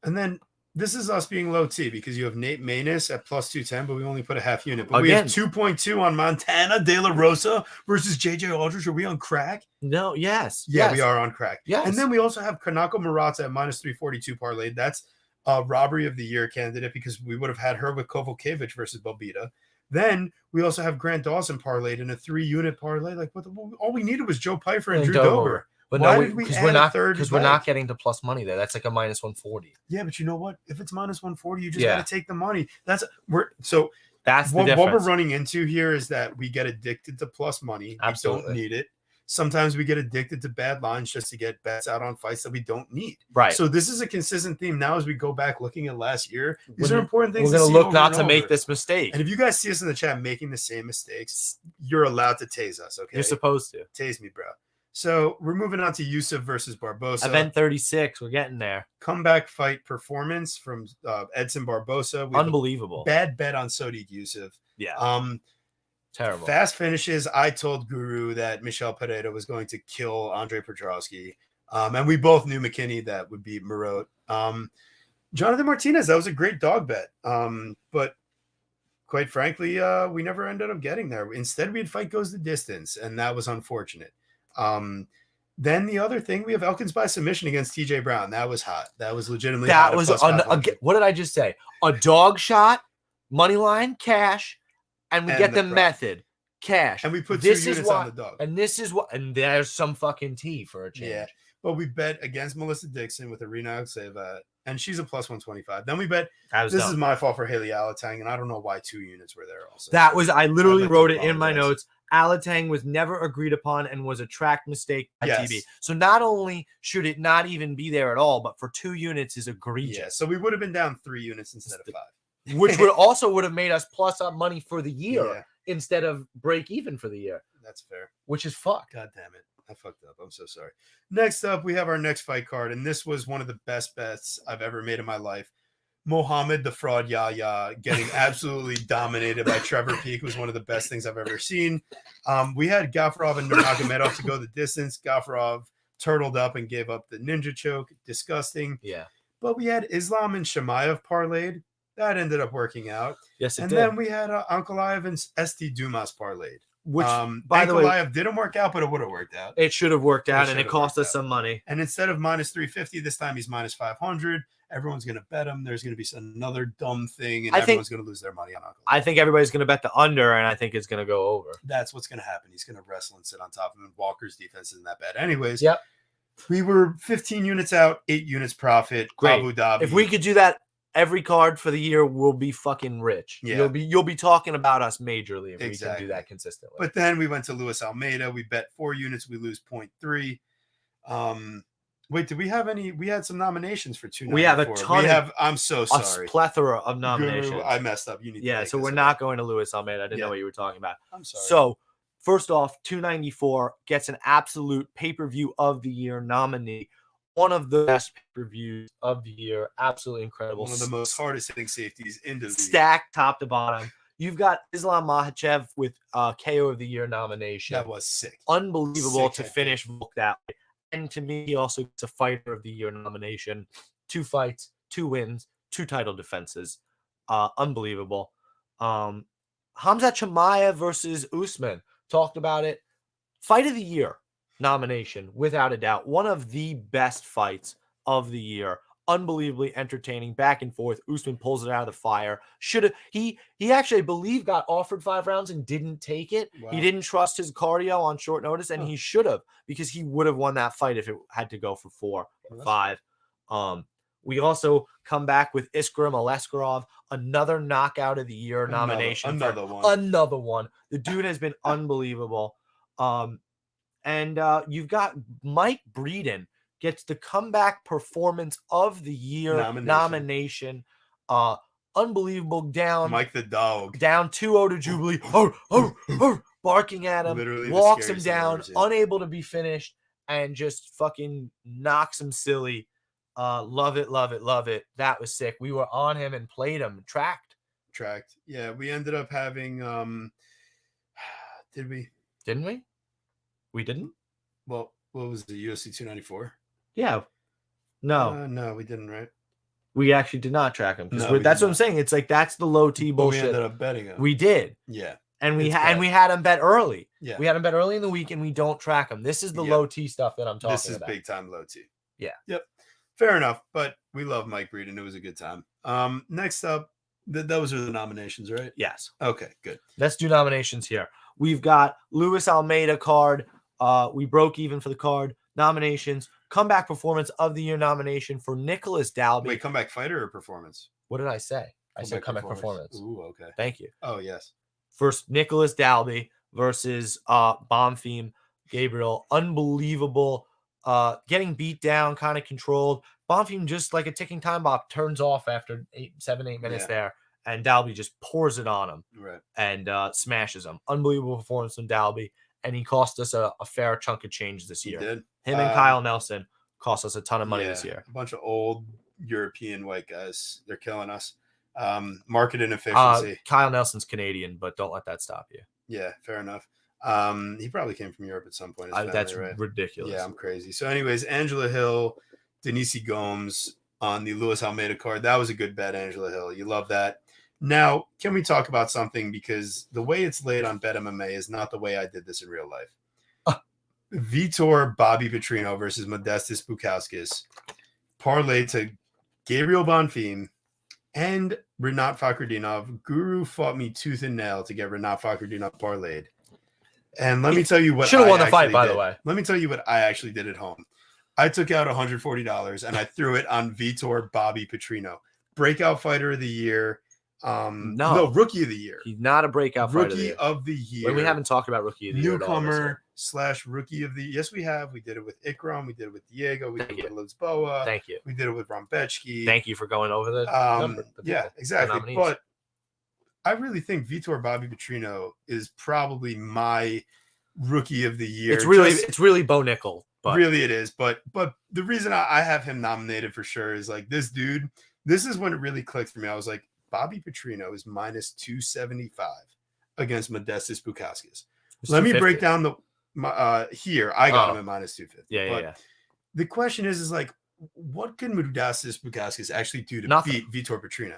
And then this is us being low T because you have Nate Maness at plus 210, but we only put a half unit. But we have 2.2 on Montana De La Rosa versus JJ Aldrich. Are we on crack? No, yes. Yeah, we are on crack. Yes. And then we also have Kanako Maratsa at minus 342 parlay. That's a robbery of the year candidate because we would have had her with Kovalkiewicz versus Bobita. Then we also have Grant Dawson parlayed in a 3-unit parlay. Like, all we needed was Joe Pfeiffer and Drew Dober. But why no, did we because we're not getting to plus money there. That's like a minus 140. Yeah, but you know what? If it's minus 140, you just got to take the money. That's what difference. What we're running into here is that we get addicted to plus money. Absolutely. We don't need it. Sometimes we get addicted to bad lines just to get bets out on fights that we don't need. Right. So this is a consistent theme. Now, as we go back looking at last year, these are important things. We're going to look not to make this mistake. And if you guys see us in the chat making the same mistakes, you're allowed to tase us. Okay. You're supposed to. Tase me, bro. So we're moving on to Yusuf versus Barbosa. Event 36. We're getting there. Comeback fight performance from Edson Barbosa. Unbelievable. Bad bet on Sodiq Yusuf. Yeah. Terrible. Fast finishes. I told Guru that Michel Pereira was going to kill Andre Petrosky. And we both knew McKinney that would beat Marot. Jonathan Martinez, that was a great dog bet. But quite frankly, we never ended up getting there. Instead, we had fight goes the distance, and that was unfortunate. Then the other thing, we have Elkins by submission against TJ Brown. That was hot. That was legitimately that was what did I just say? A dog shot, money line, cash, and we get the method, cash. And we put 2 units on the dog. And this is what, and there's some fucking tea for a change. Yeah. But we bet against Melissa Dixon with Irina Alexeva, and she's a plus 125. Then we bet this is my fault for Haley Alatang, and I don't know why 2 units were there also. That was, I literally wrote it in my notes. Alatang was never agreed upon and was a track mistake by TB. So not only should it not even be there at all, but for 2 units is egregious. Yeah, so we would have been down 3 units instead of 5. Which would have made us plus up money for the year instead of break even for the year. That's fair. Which is fucked. God damn it. I fucked up. I'm so sorry. Next up, we have our next fight card, and this was one of the best bets I've ever made in my life. Mohammed the Fraud Yahya getting absolutely dominated by Trevor Peek was one of the best things I've ever seen. We had Gafurov and Nurmagomedov to go the distance. Gafurov turtled up and gave up the ninja choke. Disgusting. Yeah. But we had Islam and Shemaev parlayed. That ended up working out. Yes, it did. And then we had Ankalaev and ST Dumas parlayed. Which, by the way, didn't work out, but it would have worked out. It should have worked out, and it cost us some money. And instead of minus 350, this time he's minus 500. Everyone's going to bet him. There's going to be another dumb thing, and everyone's going to lose their money on Ankalaev. I think everybody's going to bet the under, and I think it's going to go over. That's what's going to happen. He's going to wrestle and sit on top of him. Walker's defense isn't that bad. Anyways, yep. We were 15 units out, 8 units profit. Great. Abu Dhabi. If we could do that every card for the year, we'll be fucking rich. Yeah. You'll be talking about us majorly if we can do that consistently. But then we went to Luis Almeida. We bet 4 units. We lose 0.3. Wait, did we have any? We had some nominations for We have a 294. ton of I'm so a sorry. plethora of Guru, nominations. I messed up. You need to Yeah, take so this we're away. not going to Luis Almeida. I didn't know Yeah. what you were talking about. I'm sorry. So, first off, 294 gets an absolute pay-per-view of the year nominee. One of the best pay-per-views of the year. Absolutely incredible. One of the most hardest hitting safeties in the league. Stacked top to bottom. You've got Islam Makhachev with KO of the year nomination. That was sick. Unbelievable Sick to head finish Volk that way. And to me, he also gets a Fighter of the Year nomination. 2 fights, 2 wins, 2 title defenses. Unbelievable. Hamzat Chimaev versus Usman. Talked about it. Fight of the Year nomination, without a doubt. One of the best fights of the year. Unbelievably entertaining, back and forth. Usman pulls it out of the fire. Should have he actually, I believe, got offered 5 rounds and didn't take it. Wow. He didn't trust his cardio on short notice, and he should have, because he would have won that fight if it had to go for 4 or 5. We also come back with Iskra Maleskarov, another knockout of the year nomination. Another one. The dude has been unbelievable. And you've got Mike Breeden gets the comeback performance of the year nomination. Unbelievable. Down Mike the dog. Down 2-0 to Jubilee. Barking at him. Literally walks him down, unable to be finished, and just fucking knocks him silly. Love it, love it, love it. That was sick. We were on him and played him. Tracked. Yeah, we ended up having did we? Didn't we? We didn't? Well, what was the UFC 294? Yeah. No. No, we didn't, right? We actually did not track him, because No, that's what I'm saying. It's like, that's the low T bullshit. We ended up betting him. We did. Yeah. And we had him bet early. Yeah. We had him bet early in the week, and we don't track him. This is the low T stuff that I'm talking about. This is big time low T. Yeah. Yep. Fair enough, but we love Mike Breeden. It was a good time. Next up, those are the nominations, right? Yes. Okay, good. Let's do nominations here. We've got Luis Almeida card. We broke even for the card. Nominations. Comeback performance of the year nomination for Nicholas Dalby. Wait, comeback fighter or performance? What did I say? I said comeback performance. Ooh, okay. Thank you. Oh, yes. First, Nicholas Dalby versus Bonfim Gabriel. Unbelievable. Getting beat down, kind of controlled. Bonfim, just like a ticking time bomb, turns off after 7, 8 minutes there, and Dalby just pours it on him, and smashes him. Unbelievable performance from Dalby, and he cost us a fair chunk of change this year. He did. Him and Kyle Nelson cost us a ton of money this year. A bunch of old European white guys. They're killing us. Market inefficiency. Kyle Nelson's Canadian, but don't let that stop you. Yeah, fair enough. He probably came from Europe at some point. That's right? Ridiculous. Yeah, I'm crazy. So, anyways, Angela Hill, Denise Gomes on the Luis Almeida card. That was a good bet, Angela Hill. You love that. Now, can we talk about something? Because the way it's laid on Bet MMA is not the way I did this in real life. Vitor Bobby Petrino versus Modestas Bukauskas parlay to Gabriel Bonfim and Rinat Fakhretdinov. Guru fought me tooth and nail to get Rinat Fakhretdinov parlayed. And let me tell you what should have won the fight, by the way. Let me tell you what I actually did at home. I took out $140 and I threw it on Vitor Bobby Petrino. Breakout fighter of the year. No, rookie of the year. He's not a breakout fighter. Rookie of the year. When we haven't talked about rookie of the year. Newcomer / rookie of the year. Yes, we have. We did it with Ikram. We did it with Diego. We did it with Lisboa. Thank you. We did it with Rombetsky. Thank you for going over the number. Yeah, exactly. But I really think Vitor Bobby Petrino is probably my rookie of the year. It's really Bo Nickel. But really it is. But the reason I have him nominated for sure is like this dude. This is when it really clicked for me. I was like, Bobby Petrino is minus 275 against Modestas Bukauskas. Let me break down here. I got him at minus 250. Yeah. The question is like, what can Modestas Bukauskas actually do to beat Vitor Petrino?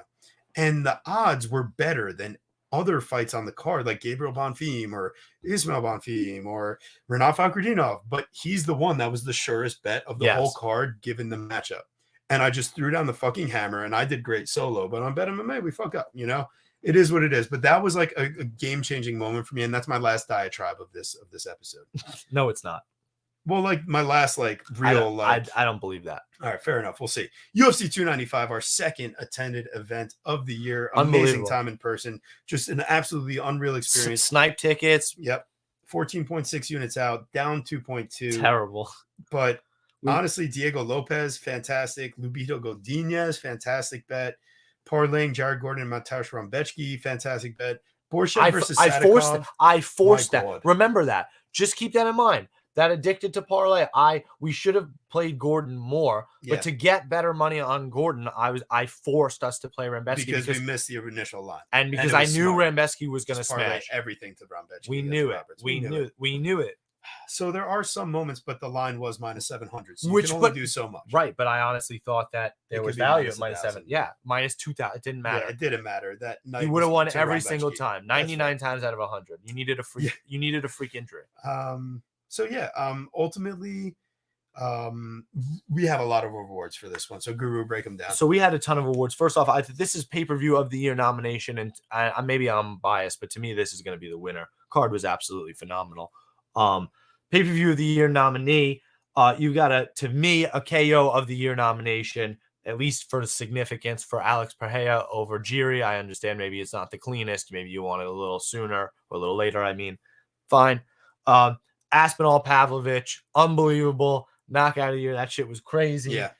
And the odds were better than other fights on the card, like Gabriel Bonfim or Ismail Bonfim or Rinat Fakhretdinov. But he's the one that was the surest bet of the whole card, given the matchup. And I just threw down the fucking hammer, and I did great solo. But on Bet MMA, we fuck up, you know? It is what it is. But that was like a game-changing moment for me, and that's my last diatribe of this episode. No, it's not. Well, like my last real I don't believe that. All right, fair enough. We'll see. UFC 295, our second attended event of the year. Amazing time in person. Just an absolutely unreal experience. Snipe tickets. Yep. 14.6 units out, down 2.2. Terrible. But Honestly, Diego Lopez, fantastic. Lubito Godinez, fantastic bet. Parlaying Jared Gordon and Mateusz Rambecki, fantastic bet. Borshev versus Sadikov. I forced that. God. Remember that. Just keep that in mind. That addicted to parlay, we should have played Gordon more, but to get better money on Gordon, I forced us to play Rambecki because we missed the initial line, and because I knew smart. Rambecki was going to smash everything to Rambecki. We knew it. We knew it. So there are some moments, but the line was minus 700, so you can only do so much. Right, but I honestly thought that there was value at minus 7. Yeah, minus 2,000. It didn't matter. Yeah, it didn't matter. That night you would have won every single time, 99 times out of 100. You needed a freak. You needed a freak injury. So yeah, ultimately, we have a lot of awards for this one. So Guru, break them down. So we had a ton of awards. First off, this is pay-per-view of the year nomination, and maybe I'm biased, but to me, this is going to be the winner. Card was absolutely phenomenal. Pay-per-view of the year nominee. You got to me, a KO of the year nomination, at least for the significance, for Alex Pereira over Jiri. I understand maybe it's not the cleanest. Maybe you want it a little sooner or a little later. I mean, fine. Aspinall Pavlovich, unbelievable knockout of the year. That shit was crazy. Yeah.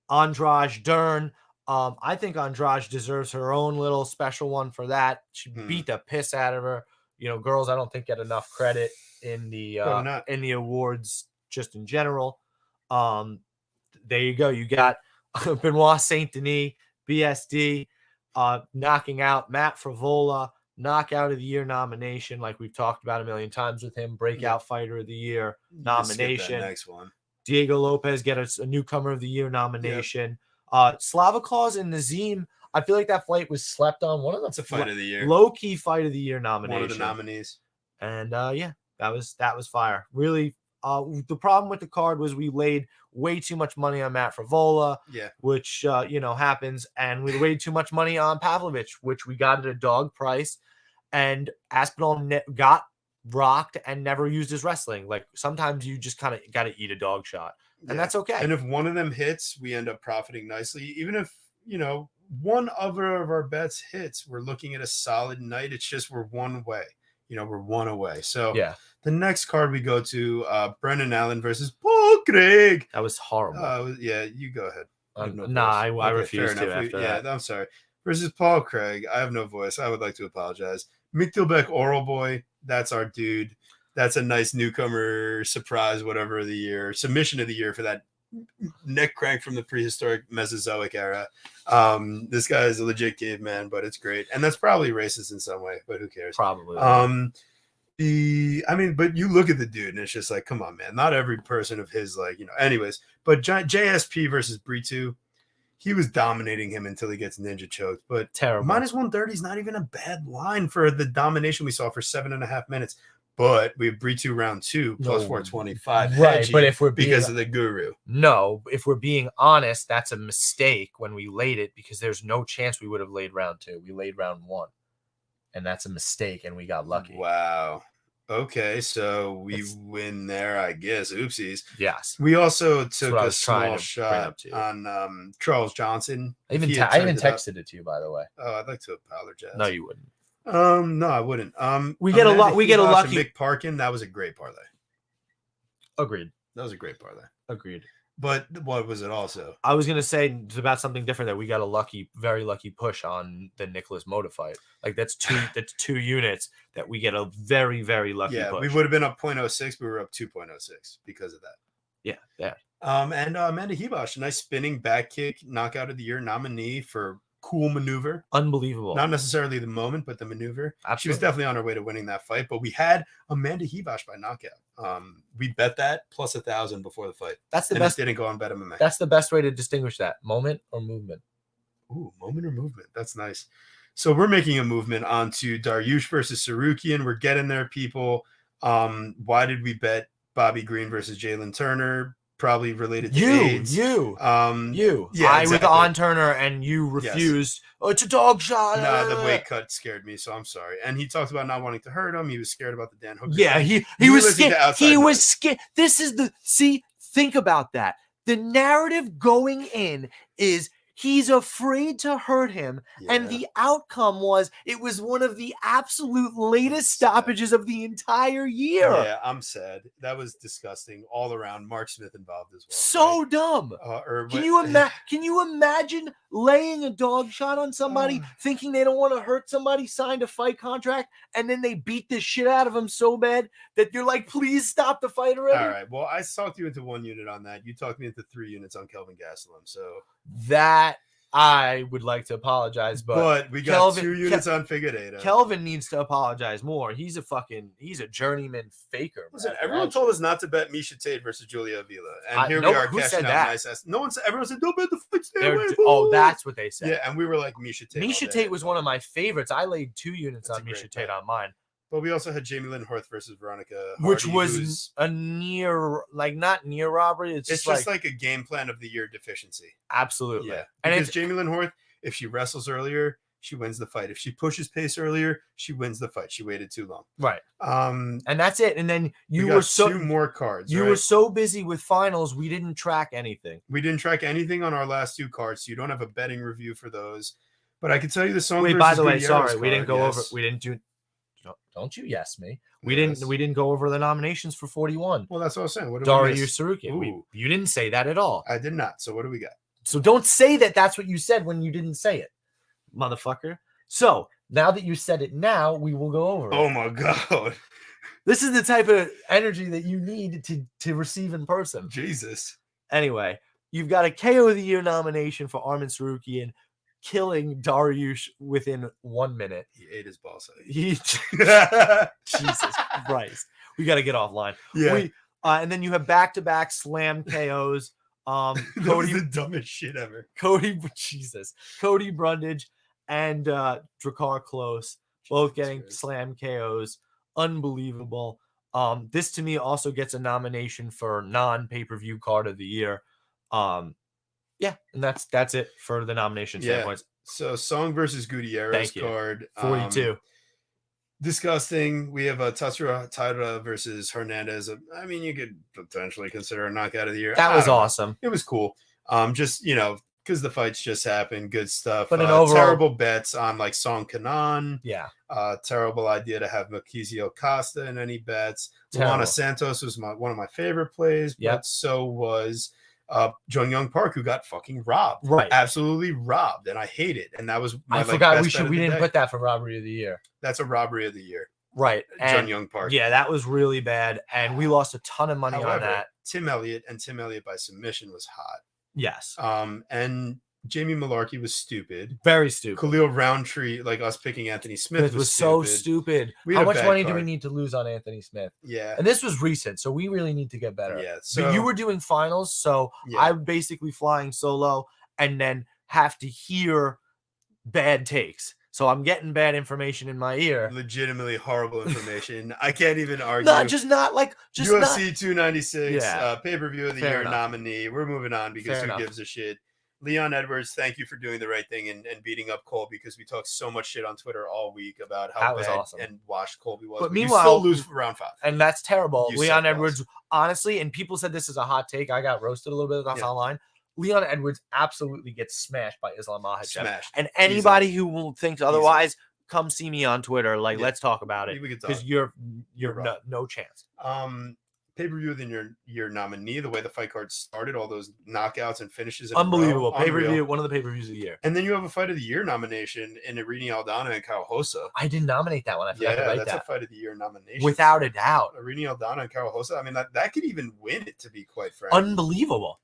Andrade Dern. I think Andrade deserves her own little special one for that. She beat the piss out of her. You know, girls, I don't think get enough credit in the awards just in general. There you go. You got Benoit Saint Denis, BSD, knocking out Matt Frivola. Knockout of the year nomination, like we've talked about a million times with him. Breakout fighter of the year nomination. Next one. Diego Lopez get a newcomer of the year nomination. Slavakos and Nazim. I feel like that fight was slept on. One of the fight of the year, low key fight of the year nomination. One of the nominees. And that was fire. Really, the problem with the card was we laid way too much money on Matt Frivola, which happens, and we laid too much money on Pavlovich, which we got at a dog price, and Aspinall got rocked and never used his wrestling. Like sometimes you just kind of got to eat a dog shot, and that's okay. And if one of them hits, we end up profiting nicely. Even if one other of our bets hits, we're looking at a solid night. It's just we're one way. We're one away. So the next card we go to, Brendan Allen versus Paul Craig. That was horrible. You go ahead. I refuse to after that. I'm sorry. Versus Paul Craig. I have no voice. I would like to apologize. Miktilbeck Oral Boy. That's our dude. That's a nice newcomer surprise, whatever of the year. Submission of the year for that neck crank from the prehistoric Mesozoic era. This guy is a legit caveman, but it's great. And that's probably racist in some way, but who cares? Probably. But you look at the dude and it's just like, come on, man. Not every person of his, anyways. But JSP versus Britu, he was dominating him until he gets ninja choked. But terrible. Minus 130 is not even a bad line for the domination we saw for 7.5 minutes. But we have Britu round 2 plus 425. Right, but if we're because of the Guru. No, if we're being honest, that's a mistake when we laid it, because there's no chance we would have laid round 2. We laid round 1. And that's a mistake, and we got lucky. Wow. Okay, so we win there, I guess. Oopsies. Yes. We also took a small shot on Charles Johnson. I even texted it to you, by the way. Oh, I'd like to apologize. No, you wouldn't. No, I wouldn't. We get a lucky Mick Parkin. That was a great parlay. Agreed. That was a great parlay. Agreed. But what was it also? I was gonna say about something different, that we got a very lucky push on the Nicholas Mota fight. Like that's two units that we get a very, very lucky push. We would have been up 0.06, but we were up 2.06 because of that. Yeah. And Amanda Hibosh, a nice spinning back kick, knockout of the year nominee for cool maneuver. Unbelievable. Not necessarily the moment, but the maneuver. Absolutely. She was definitely on her way to winning that fight, but we had Amanda Hibosh by knockout. We bet that plus 1,000 before the fight. That's the best. It didn't go on Bet MMA. That's the best way to distinguish that. Moment or movement. Ooh, moment or movement. That's nice. So we're making a movement onto Dariush versus Sarukian. We're getting there, people. Why did we bet Bobby Green versus Jalen Turner? Probably related to AIDS. You. Yeah, I was on Turner and you refused. Yes. Oh, it's a dog shot. Nah, the weight cut scared me, so I'm sorry. And he talked about not wanting to hurt him. He was scared about the Dan Hooker. Yeah, he was scared. He was scared. Think about that. The narrative going in is He's afraid to hurt him. And the outcome was it was one of the absolute latest stoppages of the entire year. Yeah, I'm sad. That was disgusting all around. Mark Smith involved as well. So dumb. Can you imagine laying a dog shot on somebody, thinking they don't want to hurt somebody, signed a fight contract, and then they beat the shit out of him so bad that you're like, please stop the fight already? All right. Well, I talked you into 1 unit on that. You talked me into 3 units on Kelvin Gastelum. So that I would like to apologize, but we got 2 units on Figueiredo. Kelvin needs to apologize more. He's a journeyman faker. Listen, everyone told us not to bet Misha Tate versus Julia Avila, and here we are cashing out nice ass. No one said. Everyone said don't bet the fight. Stay away. Oh, that's what they said. Yeah, and we were like Misha Tate. Misha Tate was one of my favorites. I laid 2 units on Misha Tate on mine. But we also had Jamie Lynn Horth versus Veronica Hardy, which was a near, like not near robbery. It's just like a game plan of the year deficiency. Absolutely. Yeah. Because Jamie Lynn Horth, if she wrestles earlier, she wins the fight. If she pushes pace earlier, she wins the fight. She waited too long. Right. And that's it. And then you were 2 more cards. You were so busy with finals, we didn't track anything. We didn't track anything on our last 2 cards, so you don't have a betting review for those. But I can tell you the song. Wait, by the way, sorry, we didn't go over. We didn't do. Don't you yes me? We didn't go over the nominations for 41. Well, that's what I was saying. What Dariush Sarukian. You didn't say that at all. I did not. So what do we got? So don't say that that's what you said when you didn't say it, motherfucker. So now that you said it now, we will go over it. Oh my God. This is the type of energy that you need to receive in person. Jesus. Anyway, you've got a KO of the Year nomination for Arman Sarukian, killing Dariush within 1 minute. He ate his balls out. Jesus Christ. We got to get offline. Yeah. And then you have back-to-back slam KOs. Cody, the dumbest shit ever. Cody Brundage and Drakkar Klose both getting slam KOs. Unbelievable. This to me also gets a nomination for non-pay-per-view card of the year. Yeah, and that's it for the nomination standpoints. So Song versus Gutierrez card 42. Disgusting. We have a Tatsuro Taira versus Hernandez. I mean, you could potentially consider a knockout of the year. That was awesome. It was cool. Just because the fights just happened, good stuff. But overall, terrible bets on like Song Kanan. Yeah. Terrible idea to have Makizio Costa in any bets. Luana Santos was one of my favorite plays, but so was Jung Young Park, who got fucking robbed. Right. Absolutely robbed. And I hate it. And that was I forgot we didn't put that for robbery of the year. That's a robbery of the year. Right. Jung Young Park. Yeah, that was really bad. And we lost a ton of money on that. Tim Elliott by submission was hot. Yes. And Jamie Malarkey was stupid. Very stupid. Khalil Roundtree, like us picking Anthony Smith, was so stupid. How much money do we need to lose on Anthony Smith? Yeah. And this was recent, so we really need to get better. Yeah. So but you were doing finals, so I'm basically flying solo and then have to hear bad takes. So I'm getting bad information in my ear. Legitimately horrible information. I can't even argue. UFC 296, pay-per-view of the year nominee. We're moving on because who gives a shit? Leon Edwards, thank you for doing the right thing and beating up Cole, because we talked so much shit on Twitter all week about how bad and washed Colby was. But meanwhile, you still lose for round 5. And that's terrible. Leon Edwards, honestly, and people said this is a hot take. I got roasted a little bit online. Leon Edwards absolutely gets smashed by Islam Makhachev. And anybody who will think otherwise, come see me on Twitter. Like, let's talk about it. Because you're no chance. Pay-per-view of the year nominee, the way the fight card started, all those knockouts and finishes. Unbelievable. Pay-per-view, one of the pay-per-views of the year. And then you have a fight of the year nomination in Irini Aldana and Kyle Hossa. I didn't nominate that one. I forgot to write that's a fight of the year nomination. Without a doubt. Irini Aldana and Kyle Hossa. I mean, that could even win it, to be quite frank. Unbelievable.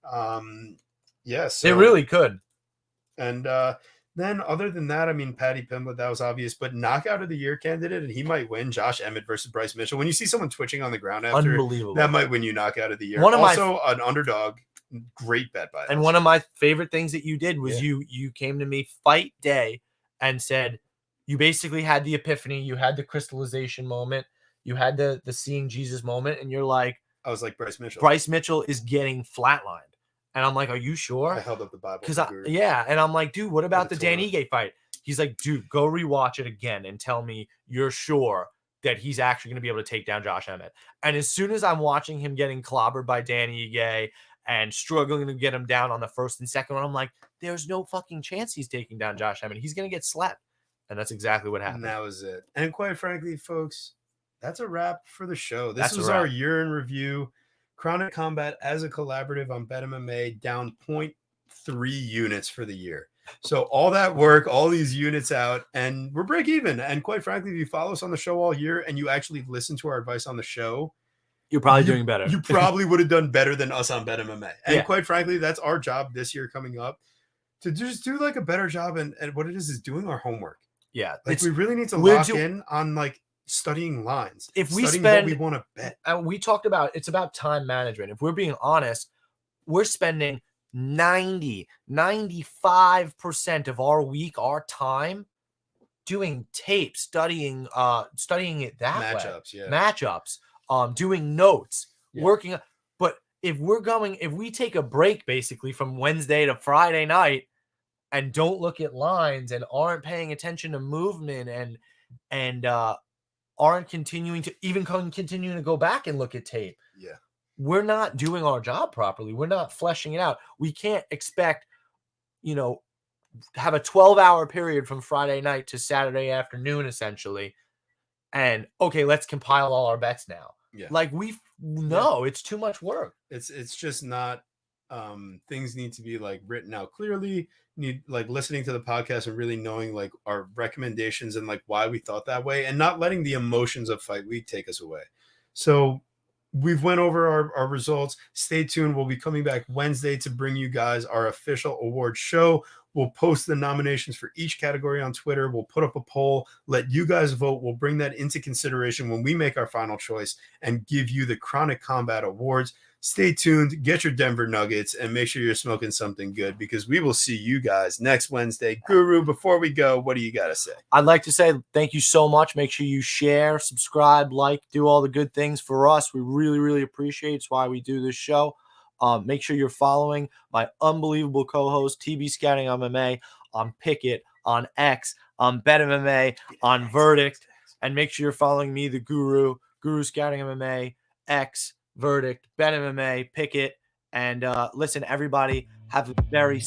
Yes. It really could. And then other than that, I mean, Paddy Pimblett, that was obvious, but knockout of the year candidate, and he might win, Josh Emmett versus Bryce Mitchell. When you see someone twitching on the ground after, unbelievable, that might win you knockout of the year. An underdog, great bet by us. And one of my favorite things that you did was you came to me fight day and said, you basically had the epiphany, you had the crystallization moment, you had the seeing Jesus moment, and you're like, I was like, Bryce Mitchell. Bryce Mitchell is getting flatlined. And I'm like, are you sure? I held up the Bible. And I'm like, dude, what about the Dan Ige fight? He's like, dude, go rewatch it again and tell me you're sure that he's actually going to be able to take down Josh Emmett. And as soon as I'm watching him getting clobbered by Dan Ige and struggling to get him down on the first and second one, I'm like, there's no fucking chance he's taking down Josh Emmett. He's going to get slapped. And that's exactly what And happened. that was it. And quite frankly, folks, that's a wrap for the show. This That's a was our wrap. year in review. Chronic Combat as a collaborative on BetMMA down 0.3 units for the year. So all that work, all these units out, and we're break even. And quite frankly, if you follow us on the show all year and you actually listen to our advice on the show, You're probably doing better. You probably would have done better than us on BetMMA. And Yeah. quite frankly, that's our job this year coming up, to just do like a better job. And what it is doing our homework. Yeah. Like we really need to lock in on like studying lines. If we studying spend, what we want to bet. And we talked about, it's about time management. If we're being honest, we're spending 95% of our week, our time, doing tape, studying it that way. Matchups, doing notes, working. But if we take a break basically from Wednesday to Friday night and don't look at lines and aren't paying attention to movement and aren't continuing to go back and look at tape. Yeah. We're not doing our job properly. We're not fleshing it out. We can't expect, have a 12-hour period from Friday night to Saturday afternoon, essentially. And okay, let's compile all our bets now. Yeah. Like it's too much work. It's just not, things need to be like written out clearly. Need like listening to the podcast and really knowing like our recommendations and like why we thought that way, and not letting the emotions of fight week take us away. So we've went over our results. Stay tuned. We'll be coming back Wednesday to bring you guys our official award show. We'll post the nominations for each category on Twitter. We'll put up a poll, let you guys vote. We'll bring that into consideration when we make our final choice and give you the Chronic Combat Awards. Stay tuned, get your Denver Nuggets, and make sure you're smoking something good, because we will see you guys next Wednesday. Guru, before we go, what do you got to say? I'd like to say thank you so much. Make sure you share, subscribe, like, do all the good things for us. We really, really appreciate it. It's why we do this show. Make sure you're following my unbelievable co-host, TB Scouting MMA, on Pickett, on X, on BetMMA, on Verdict. And make sure you're following me, the Guru Scouting MMA, X, Verdict, BetMMA, Pickett. And listen, everybody, have a very